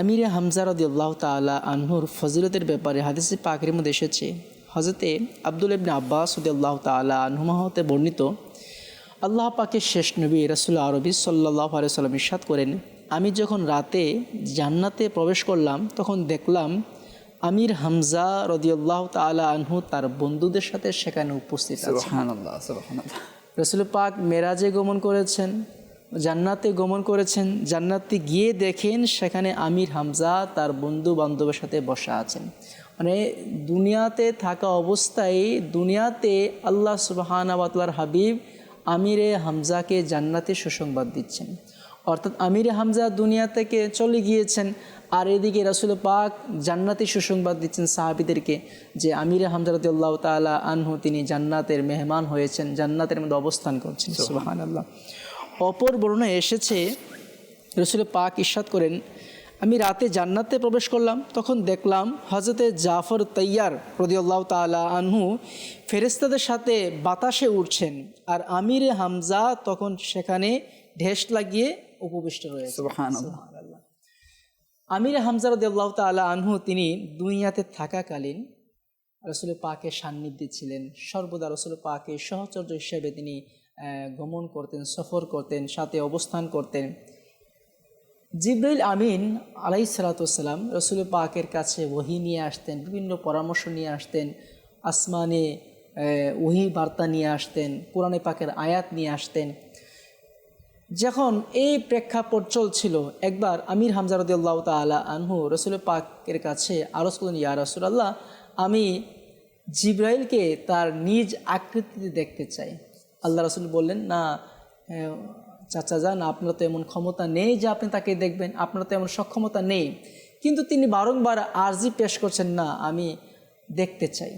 আমির হামজা রাদিয়াল্লাহু তাআলা আনহুর ফজিলতের ব্যাপারে হাদিসে পাকের মধ্যে এসেছে। হযরতে আব্দুল্লাহ ইবনে আব্বাস রাদিয়াল্লাহু তাআলা আনহুমা হতে বর্ণিত, আল্লাহ পাকের শেষ নবী রাসূল আরবি সাল্লাল্লাহু আলাইহি ওয়াসাল্লাম ইরশাদ করেন, আমি যখন রাতে জান্নাতে প্রবেশ করলাম তখন দেখলাম আমির হামজা রাদিয়াল্লাহু তাআলা আনহু তার বন্ধুদের সাথে সেখানে উপস্থিত আছেন। সুবহানাল্লাহ সুবহানাল্লাহ। রাসূল পাক মেরাজে গমন করেছেন, জান্নাতে গমন করেছেন। জান্নাতে গিয়ে দেখেন সেখানে আমির হামজা তার বন্ধু বান্ধবের সাথে বসা আছেন। মানে দুনিয়াতে থাকা অবস্থায় দুনিয়াতে আল্লাহ সুবহানাহু ওয়া তাআলার হাবিব আমিরে হামজাকে জান্নাতে সুসংবাদ দিচ্ছেন। অর্থাৎ আমিরে হামজা দুনিয়া থেকে চলে গিয়েছেন, আর এদিকে রাসূল পাক জান্নাতে সুসংবাদ দিচ্ছেন সাহাবীদেরকে যে আমিরে হামজা রাদিয়াল্লাহু তাআলা আনহু তিনি জান্নাতের মেহমান হয়েছেন, জান্নাতের মধ্যে অবস্থান করছেন। সুবহানাল্লাহ। অপর বর্ণনায় এসেছে রাসূল পাক ইরশাদ করেন, আমি রাতে জান্নাতে প্রবেশ করলাম তখন দেখলাম হযরতে জাফর তাইয়ার রাদিয়াল্লাহু তাআলা আনহু ফেরেশতাদের সাথে বাতাসে উড়ছেন, আর আমিরে হামজা তখন সেখানে ঢেস লাগিয়ে উপবিষ্ট রয়েছে। সুবহানাল্লাহ। আমিরে হামজা রাদিয়াল্লাহু তাআলা আনহু তিনি দুনিয়াতে থাকাকালীন রাসূল পাকের সান্নিধ্যে ছিলেন, সর্বদা রাসূল পাকের সহচর্য হিসেবে তিনি গমন করতেন, সফর করতেন, সাথে অবস্থান করতেন। জিবরাইল আমিন আলাইহিস সালাতু ওয়াস সালাম রাসূল পাকের কাছে ওহী নিয়ে আসতেন, বিভিন্ন পরামর্শ নিয়ে আসতেন, আসমানে ওহী বার্তা নিয়ে আসতেন, কোরআনে পাকের আয়াত নিয়ে আসতেন। যখন এই প্রেক্ষাপট চলছিল, একবার আমির হামজা রাদিয়াল্লাহু তাআলা আনহু রাসূল পাকের কাছে আরজ করলেন, ইয়া রাসূলুল্লাহ, আমি জিবরাইলকে তার নিজ আকৃতিতে দেখতে চাই। আল্লাহ রাসূল বললেন, না চাচা যান, আপনার তো এমন ক্ষমতা নেই যে আপনি তাকে দেখবেন, আপনার তো এমন সক্ষমতা নেই। কিন্তু তিনি বারংবার আরজি পেশ করছেন, না আমি দেখতে চাই।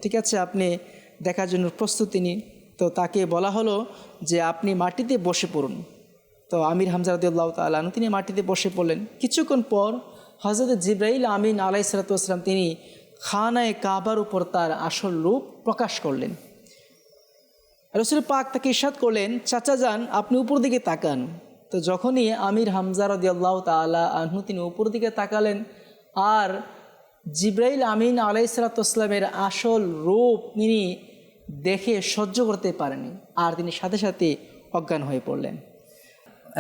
ঠিক আছে, আপনি দেখার জন্য প্রস্তুতি নিন। তো তাকে বলা হলো যে আপনি মাটিতে বসে পড়ুন। তো আমির হামজা রাদিয়াল্লাহু তাআলা আনহু তিনি মাটিতে বসে পড়লেন। কিছুক্ষণ পর হযরত জিবরাইল আমিন আলাইহিস সালাতু ওয়াস সালাম তিনি খানায়ে কাবার উপর তার আসল রূপ প্রকাশ করলেন। রাসূল পাক তাকে ইরশাদ করলেন, চাচা যান, আপনি উপর দিকে তাকান। তো যখনই আমির হামজা রাদিয়াল্লাহু তাআলা আনহু তিনি উপর দিকে তাকালেন, আর জিবরাইল আমিন আলাইহিস সালাতু ওয়াস সালামের আসল রূপ তিনি দেখে সহ্য করতে পারেনি, আর তিনি সাথে সাথে অজ্ঞান হয়ে পড়লেন।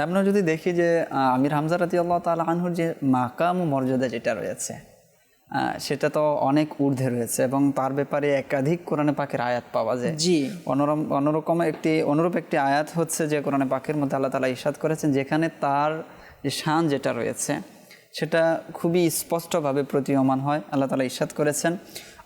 আমরা যদি দেখি যে আমির হামজা রাদিয়াল্লাহু তাআলা আনহুর যে মাকাম ও মর্যাদা যেটা রয়েছে সেটা তো অনেক ঊর্ধ্বে রয়েছে, এবং তার ব্যাপারে একাধিক কোরআনে পাকের আয়াত পাওয়া যায়। জি, অনুরূপ একটি আয়াত হচ্ছে যে কোরআনে পাকের মধ্যে আল্লাহ তাআলা ইরশাদ করেছেন, যেখানে তার যে শান যেটা রয়েছে সেটা খুবই স্পষ্টভাবে প্রতীয়মান হয়। আল্লাহ তাআলা ইরশাদ করেছেন,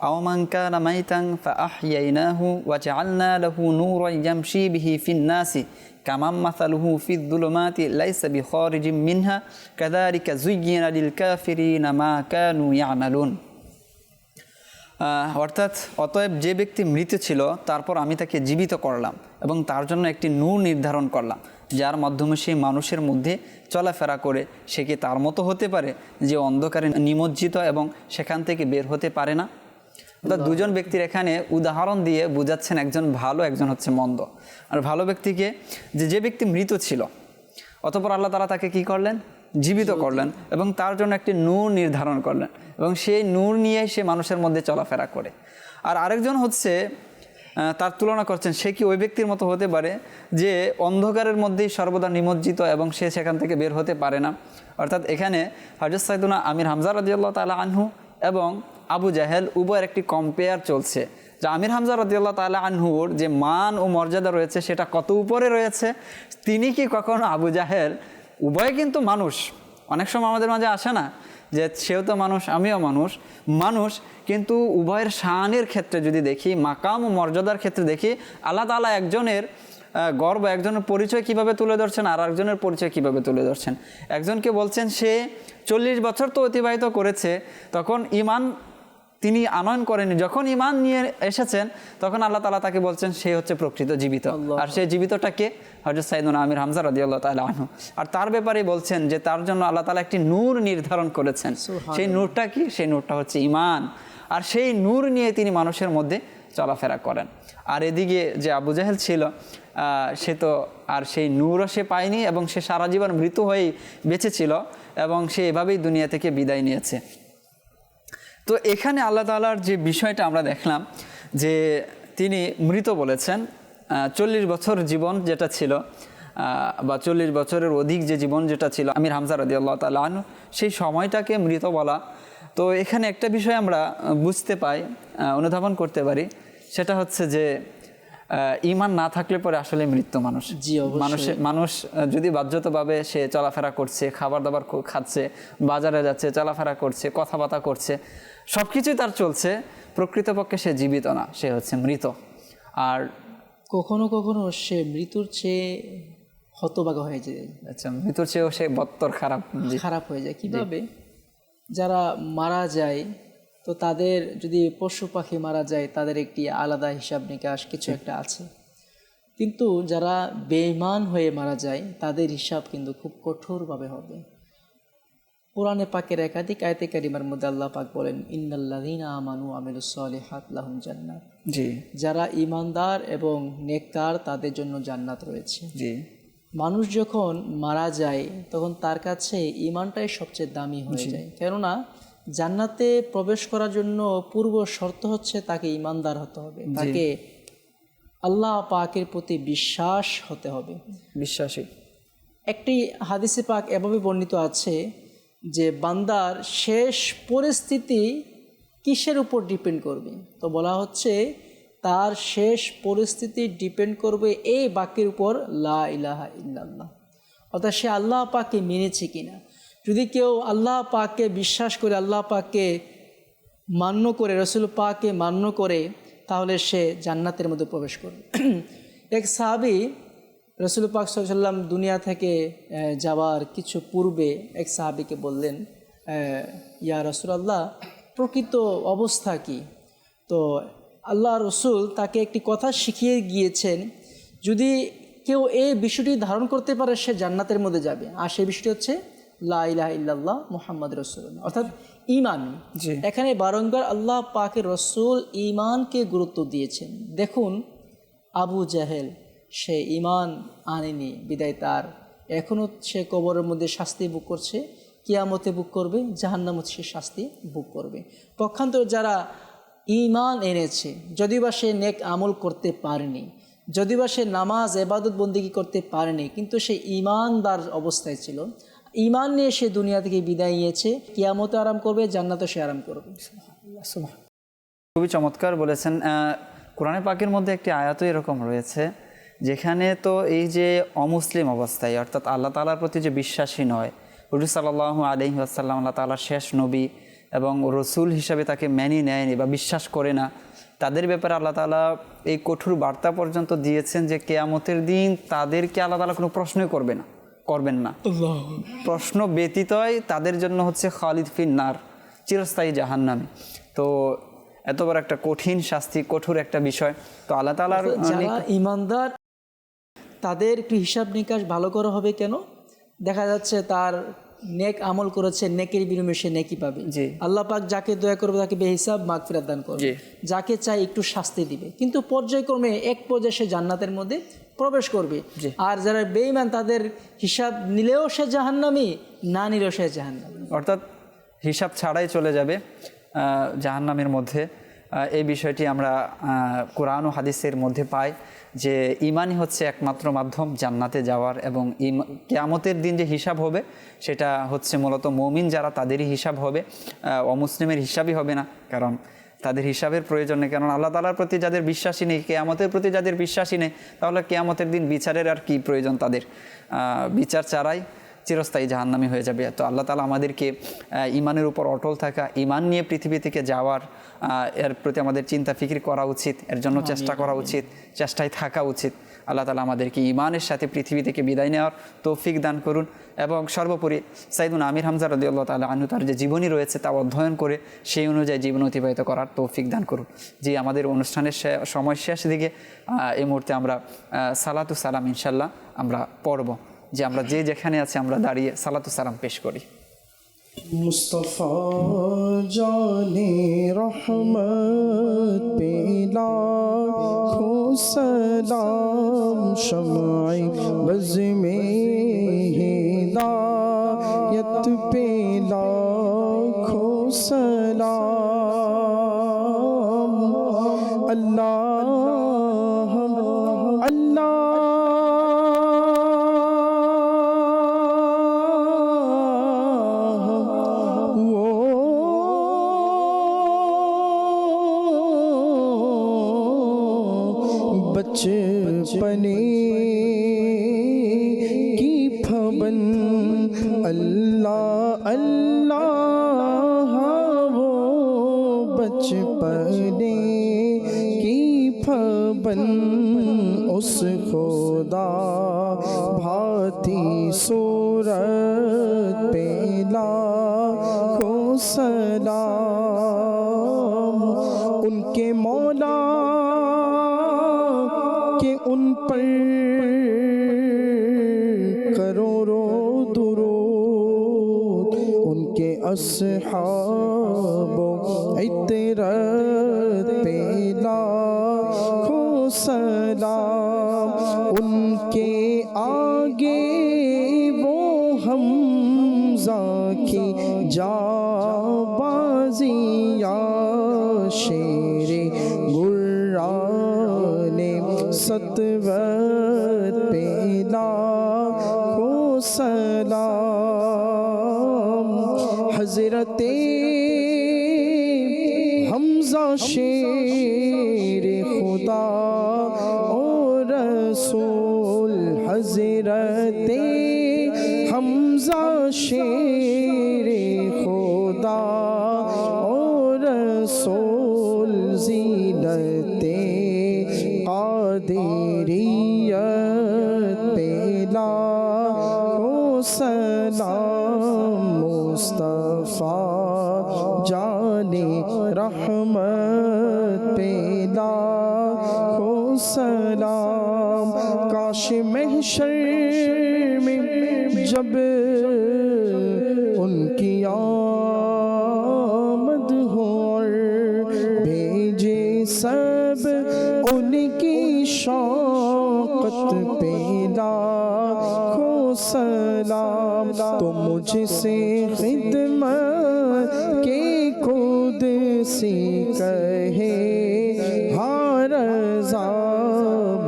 আওমান কানা মাইতান ফাআহইয়াইনাহু ওয়া জাআলনা লাহু নূরান ইয়ামশি বিহি ফিন নাসি কামান মাসালুহু ফিয-যুলুমাতি লাইসা বিখারিজিম মিনহা কাযালিকা যুয়্যিনা লিল কাফিরিনা মা কানু ইয়ামালুন। অর্থাৎ অতএব যে ব্যক্তি মৃত ছিল তারপর আমি তাকে জীবিত করলাম এবং তার জন্য একটি নূর নির্ধারণ করলাম, যার মাধ্যমে সেই মানুষের মধ্যে চলাফেরা করে সে কি তার মতো হতে পারে যে অন্ধকারে নিমজ্জিত এবং সেখান থেকে বের হতে পারে না। অর্থাৎ দুজন ব্যক্তির এখানে উদাহরণ দিয়ে বোঝাচ্ছেন একজন ভালো, একজন হচ্ছে মন্দ। আর ভালো ব্যক্তিকে যে ব্যক্তি মৃত ছিল, অতঃপর আল্লাহ তাআলা তাকে কি করলেন? জীবিত করলেন এবং তার জন্য একটি নূর নির্ধারণ করলেন এবং সেই নূর নিয়ে সে মানুষের মধ্যে চলাফেরা করে। আর আরেকজন হচ্ছে তার তুলনা করছেন, সে কি ওই ব্যক্তির মতো হতে পারে যে অন্ধকারের মধ্যেই সর্বদা নিমজ্জিত এবং সে সেখান থেকে বের হতে পারে না। অর্থাৎ এখানে হযরত সাইয়েদুনা আমির হামজা রাদিয়াল্লাহু তাআলা আনহু এবং আবু জাহেল উভয়ের একটি কম্পেয়ার চলছে, যে আমির হামজা রাদিয়াল্লাহু তাআলা আনহুর যে মান ও মর্যাদা রয়েছে সেটা কত উপরে রয়েছে, তিনি কি কখনো আবু জাহেল, উভয় কিন্তু মানুষ, অনেক সময় আমাদের মাঝে আসে না যে সেও তো মানুষ আমিও মানুষ, কিন্তু উভয়ের শানের ক্ষেত্রে যদি দেখি, মাকাম ও মর্যাদার ক্ষেত্রে দেখি, আল্লাহ তাআলা একজনের গর্ব, একজনের পরিচয় কিভাবে তুলে ধরছেন আর একজনের পরিচয় কিভাবে তুলে ধরছেন। একজনকে বলছেন সে 40 বছর তো অতিবাহিত করেছে, তখন ঈমান তিনি আনয়ন করেনি, যখন ঈমান নিয়ে এসেছেন তখন আল্লাহ তাআলা তাকে বলছেন সে হচ্ছে প্রকৃত জীবিত। আর সেই জীবিতটাকে হযরত সাইয়েদুনা আমির হামজা রাদিয়াল্লাহু তাআলা আনহু। আর তার ব্যাপারে বলছেন যে তার জন্য আল্লাহ তাআলা একটি নূর নির্ধারণ করেছেন। সেই নূরটা কি? সেই নূরটা হচ্ছে ঈমান। আর সেই নূর নিয়ে তিনি মানুষের মধ্যে চলাফেরা করেন। আর এদিকে যে আবু জাহেল ছিল, সে তো আর সেই নূরও সে পায়নি এবং সে সারা জীবন মৃত হয়েই বেঁচে ছিল এবং সে এভাবেই দুনিয়া থেকে বিদায় নিয়েছে। তো এখানে আল্লাহ তাআলার যে বিষয়টা আমরা দেখলাম যে তিনি মৃত বলেছেন, 40 বছর জীবন যেটা ছিল বা 40 বছরের অধিক যে জীবন যেটা ছিল আমির হামজা রাদিয়াল্লাহু তাআলা আনহু, সেই সময়টাকে মৃত বলা। তো এখানে একটা বিষয় আমরা বুঝতে পাই, অনুধাবন করতে পারি, সেটা হচ্ছে যে ঈমান না থাকলে পরে আসলে মৃত্যু মানুষ। মানুষ যদি বাহ্যতভাবে সে চলাফেরা করছে, খাবার দাবার খাচ্ছে, বাজারে যাচ্ছে, চলাফেরা করছে, কথাবার্তা করছে, সব কিছুই তার চলছে, প্রকৃতপক্ষে সে জীবিত না, সে হচ্ছে মৃত। আর কখনো কখনো সে মৃত্যুর চেয়ে হতভাগা হয়ে যায়। আচ্ছা, মৃত্যুর চেয়েও সে বত্তর খারাপ হয়ে যায়। কিভাবে? যারা মারা যায়, তো তাদের যদি পশু পাখি মারা যায় তাদের একটি আলাদা হিসাব নিকাশ কিছু একটা আছে, কিন্তু যারা বেঈমান হয়ে মারা যায় তাদের হিসাব কিন্তু খুব কঠোরভাবে হবে। কোরআনে পাকের একাধিক আয়াতে কারিমার মধ্যে আল্লাহ পাক বলেন, ইন্নাল্লাযীনা আমানু ওয়া আমিলুস সলিহাত লাহুম জান্নাত। জি, যারা ঈমানদার এবং নেককার তাদের জন্য জান্নাত রয়েছে। জি। মানুষ যখন মারা যায় তখন তার কাছে ঈমানটাই সবচেয়ে দামি হয়ে যায়, কেননা জান্নাতে প্রবেশ করার জন্য পূর্ব শর্ত হচ্ছে তাকে ঈমানদার হতে হবে, তাকে আল্লাহ পাকের প্রতি বিশ্বাস হতে হবে, বিশ্বাসী। একটি হাদিসে পাক এভাবে বর্ণিত আছে যে বান্দার শেষ পরিস্থিতি কিসের উপর ডিপেন্ড করবে? তো বলা হচ্ছে তার শেষ পরিস্থিতি ডিপেন্ড করবে এই বাক্যের উপর, লা ইলাহা ইল্লাল্লাহ, অর্থাৎ সে আল্লাহ পাককে মেনেছে কিনা। যদি কেউ আল্লাহ পাককে বিশ্বাস করে, আল্লাহ পাককে মান্য করে, রসুল পাককে মান্য করে, তাহলে সে জান্নাতের মধ্যে প্রবেশ করবে। এক সাহাবী রসুল পাক সাল্লাল্লাহু আলাইহি ওয়াসাল্লাম দুনিয়া থেকে যাওয়ার কিছু পূর্বে এক সাহাবীকে বললেন, ইয়া রাসূলুল্লাহ, প্রকৃত অবস্থা কি? তো আল্লাহ রসুল তাকে একটি কথা শিখিয়ে গিয়েছেন, যদি কেউ এই বিষয়টি ধারণ করতে পারে সে জান্নাতের মধ্যে যাবে। আর সেই বিষয়টি হচ্ছে লা ইলাহা ইল্লাল্লাহ মুহাম্মাদুর রাসূলুল্লাহ, অর্থাৎ ঈমান। এখানে বারংবার আল্লাহ পাকের রসুল ঈমানকে গুরুত্ব দিয়েছেন। দেখুন আবু জাহেল, সে ঈমান আনেনি, বিদায় তার এখনও সে কবরের মধ্যে শাস্তি ভোগ করছে, কিয়ামতে ভোগ করবে, জাহান্নামে সে শাস্তি ভোগ করবে। পক্ষান্তর যারা ঈমান এনেছে, যদিও বা সে নেক আমল করতে পারেনি, যদিও বা সে নামাজ ইবাদত বন্দেগী করতে পারেনি, কিন্তু সে ঈমানদার অবস্থায় ছিল, ঈমান নিয়ে সে দুনিয়া থেকে বিদায় নিয়েছে, কিয়ামতে আরাম করবে, জান্নাতে সে আরাম করবে। খুবই চমৎকার বলেছেন। কোরআনে পাকের মধ্যে একটি আয়াতও এরকম রয়েছে, যেখানে তো এই যে অমুসলিম অবস্থায়, অর্থাৎ আল্লাহ তাআলার প্রতি যে বিশ্বাসী নয়, হুজুর সাল্লাল্লাহু আলাইহি ওয়াসাল্লাম আল্লাহ তাআলার শেষ নবী এবং রসুল হিসাবে তাকে মেনে নেয়নি বা বিশ্বাস করে না, তাদের ব্যাপারে আল্লাহ তাআলা এই কঠোর বার্তা পর্যন্ত দিয়েছেন যে কিয়ামতের দিন তাদেরকে আল্লাহ তাআলা কোনো প্রশ্নই করবেন না। প্রশ্ন ব্যতীতই তাদের জন্য হচ্ছে খালিদ ফিন নার, চিরস্থায়ী জাহান্নামে। তো এত বড় একটা কঠিন শাস্তি, কঠোর একটা বিষয়। তো আল্লাহ তাআলার যারা ঈমানদার তাদের একটু হিসাব নিকাশ ভালো করা হবে। কেন? দেখা যাচ্ছে তার নেক আমল করেছে, নেকের বিনিময়ে সে নেকি পাবে। জি। আল্লাহ পাক যাকে দয়া করবে তাকে বেহিসাব মাগফিরাত দান করবে, জি। যাকে চাই একটু শাস্তি দিবে, কিন্তু পর্যায়ক্রমে এক পর্যায়ে সে জান্নাতের মধ্যে প্রবেশ করবে। জি। আর যারা বেঈমান তাদের হিসাব নিলেও সে জাহান্নামী, না নিলেও সে জাহান্নামী। অর্থাৎ হিসাব ছাড়াই চলে যাবে জাহান্নামের মধ্যে। এই বিষয়টি আমরা কোরআন ও হাদিসের মধ্যে পাই যে ঈমানই হচ্ছে একমাত্র মাধ্যম জান্নাতে যাওয়ার, এবং কিয়ামতের দিন যে হিসাব হবে সেটা হচ্ছে মূলত মুমিন যারা তাদেরই হিসাব হবে, অমুসলিমের হিসাবই হবে না। কারণ তাদের হিসাবের প্রয়োজন নেই, কারণ আল্লাহ তাআলার প্রতি যাদের বিশ্বাসী নেই, কিয়ামতের প্রতি যাদের বিশ্বাসী নেই, তাহলে কিয়ামতের দিন বিচারের আর কি প্রয়োজন তাদের? বিচার ছাড়াই চিরস্থায়ী জাহান্নামী হয়ে যাবে। তো আল্লাহ তাআলা আমাদেরকে ঈমানের উপর অটল থাকা, ঈমান নিয়ে পৃথিবী থেকে যাওয়ার এর প্রতি আমাদের চিন্তা ফিকির করা উচিত, এর জন্য চেষ্টা করা উচিত, চেষ্টায় থাকা উচিত। আল্লাহ তাআলা আমাদেরকে ঈমানের সাথে পৃথিবী থেকে বিদায় নেওয়ার তৌফিক দান করুন। এবং সর্বোপরি সাইয়েদুনা আমির হামজা রাদিয়াল্লাহু তাআলা আনহু তার যে জীবনী রয়েছে তা অধ্যয়ন করে সেই অনুযায়ী জীবন অতিবাহিত করার তৌফিক দান করুন। যে আমাদের অনুষ্ঠানের সময় শেষ দিকে এই মুহূর্তে আমরা সালাতু সালাম ইনশাল্লাহ আমরা পড়ব, যে আমরা যে যেখানে আছি আমরা দাঁড়িয়ে সালাতু সালাম পেশ করি। मुस्तफ़ा जाने रहमत पे लाखों सलाम, शम्अ बज़ में हिदायत पे लाखों सलाम। अल्लाह अल्लाह बचपने की फबन अल्लाह अल्लाह, वो बचपने की फबन उस खुदा भाती सूरत पे लाखों सलाम। उनके मौला कि उन पर करोड़ों दुरूद, उनके अस्हाबो इतरत पे लाखों सलाम। उनके आगे वो हमजा की जाबाजिया, शेरे गुर्राने सतवत पे लाखों सलाम। हज़रते हमज़ा शेरे खुदा और रसूल, हज़रते हमज़ा शेरे खुदा और रसूल, ज़ीनते कादिरियत पे लाखों सलाम। मुस्तफ़ा जाने रहमत पे लाखों सलाम। काश महशर में जब उनकी आमद हो और भेजे सब उनकी शौकत पे लाखों सलाम। तो मुझसे खिदमत के खुद सी कहे हाँ रज़ा,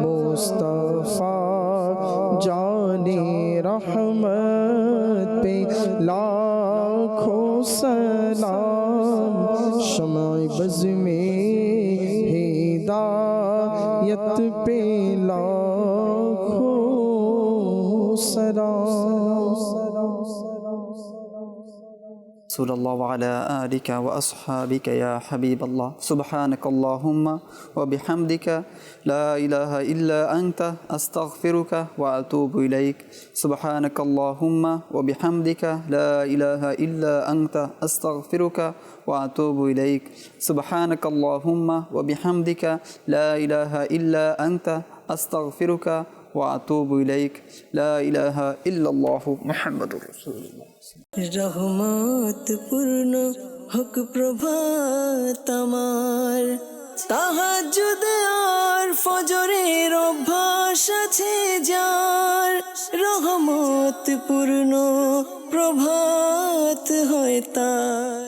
मुस्तफ़ा जाने रहमत पे लाखों सलाम। शम्अ बज़ में हिदायत पे लाखों सलाम। सल्लल्लाहु अला आलिका व अस्हाबिका या हबीबल्लाह। सुब्हानकल्लाहुम्मा व बिहम्दिका ला इलाहा इल्ला अंता अस्तगफिरुका व अतूबु इलैक। सुब्हानकल्लाहुम्मा व बिहम्दिका ला इलाहा इल्ला अंता अस्तगफिरुका व अतूबु इलैक। सुब्हानकल्लाहुम्मा व बिहम्दिका ला इलाहा इल्ला अंता अस्तगफिरुका व ওয়া আতুবু ইলাইক। লা ইলাহা ইল্লাল্লাহু মুহাম্মাদুর রাসূলুল্লাহ। রহমত পূর্ণ হোক প্রভাত আমার, তাহাজ্জুদে আর ফজরের অভ্যাস আছে যার, রহমত পূর্ণ প্রভাত হয় তার।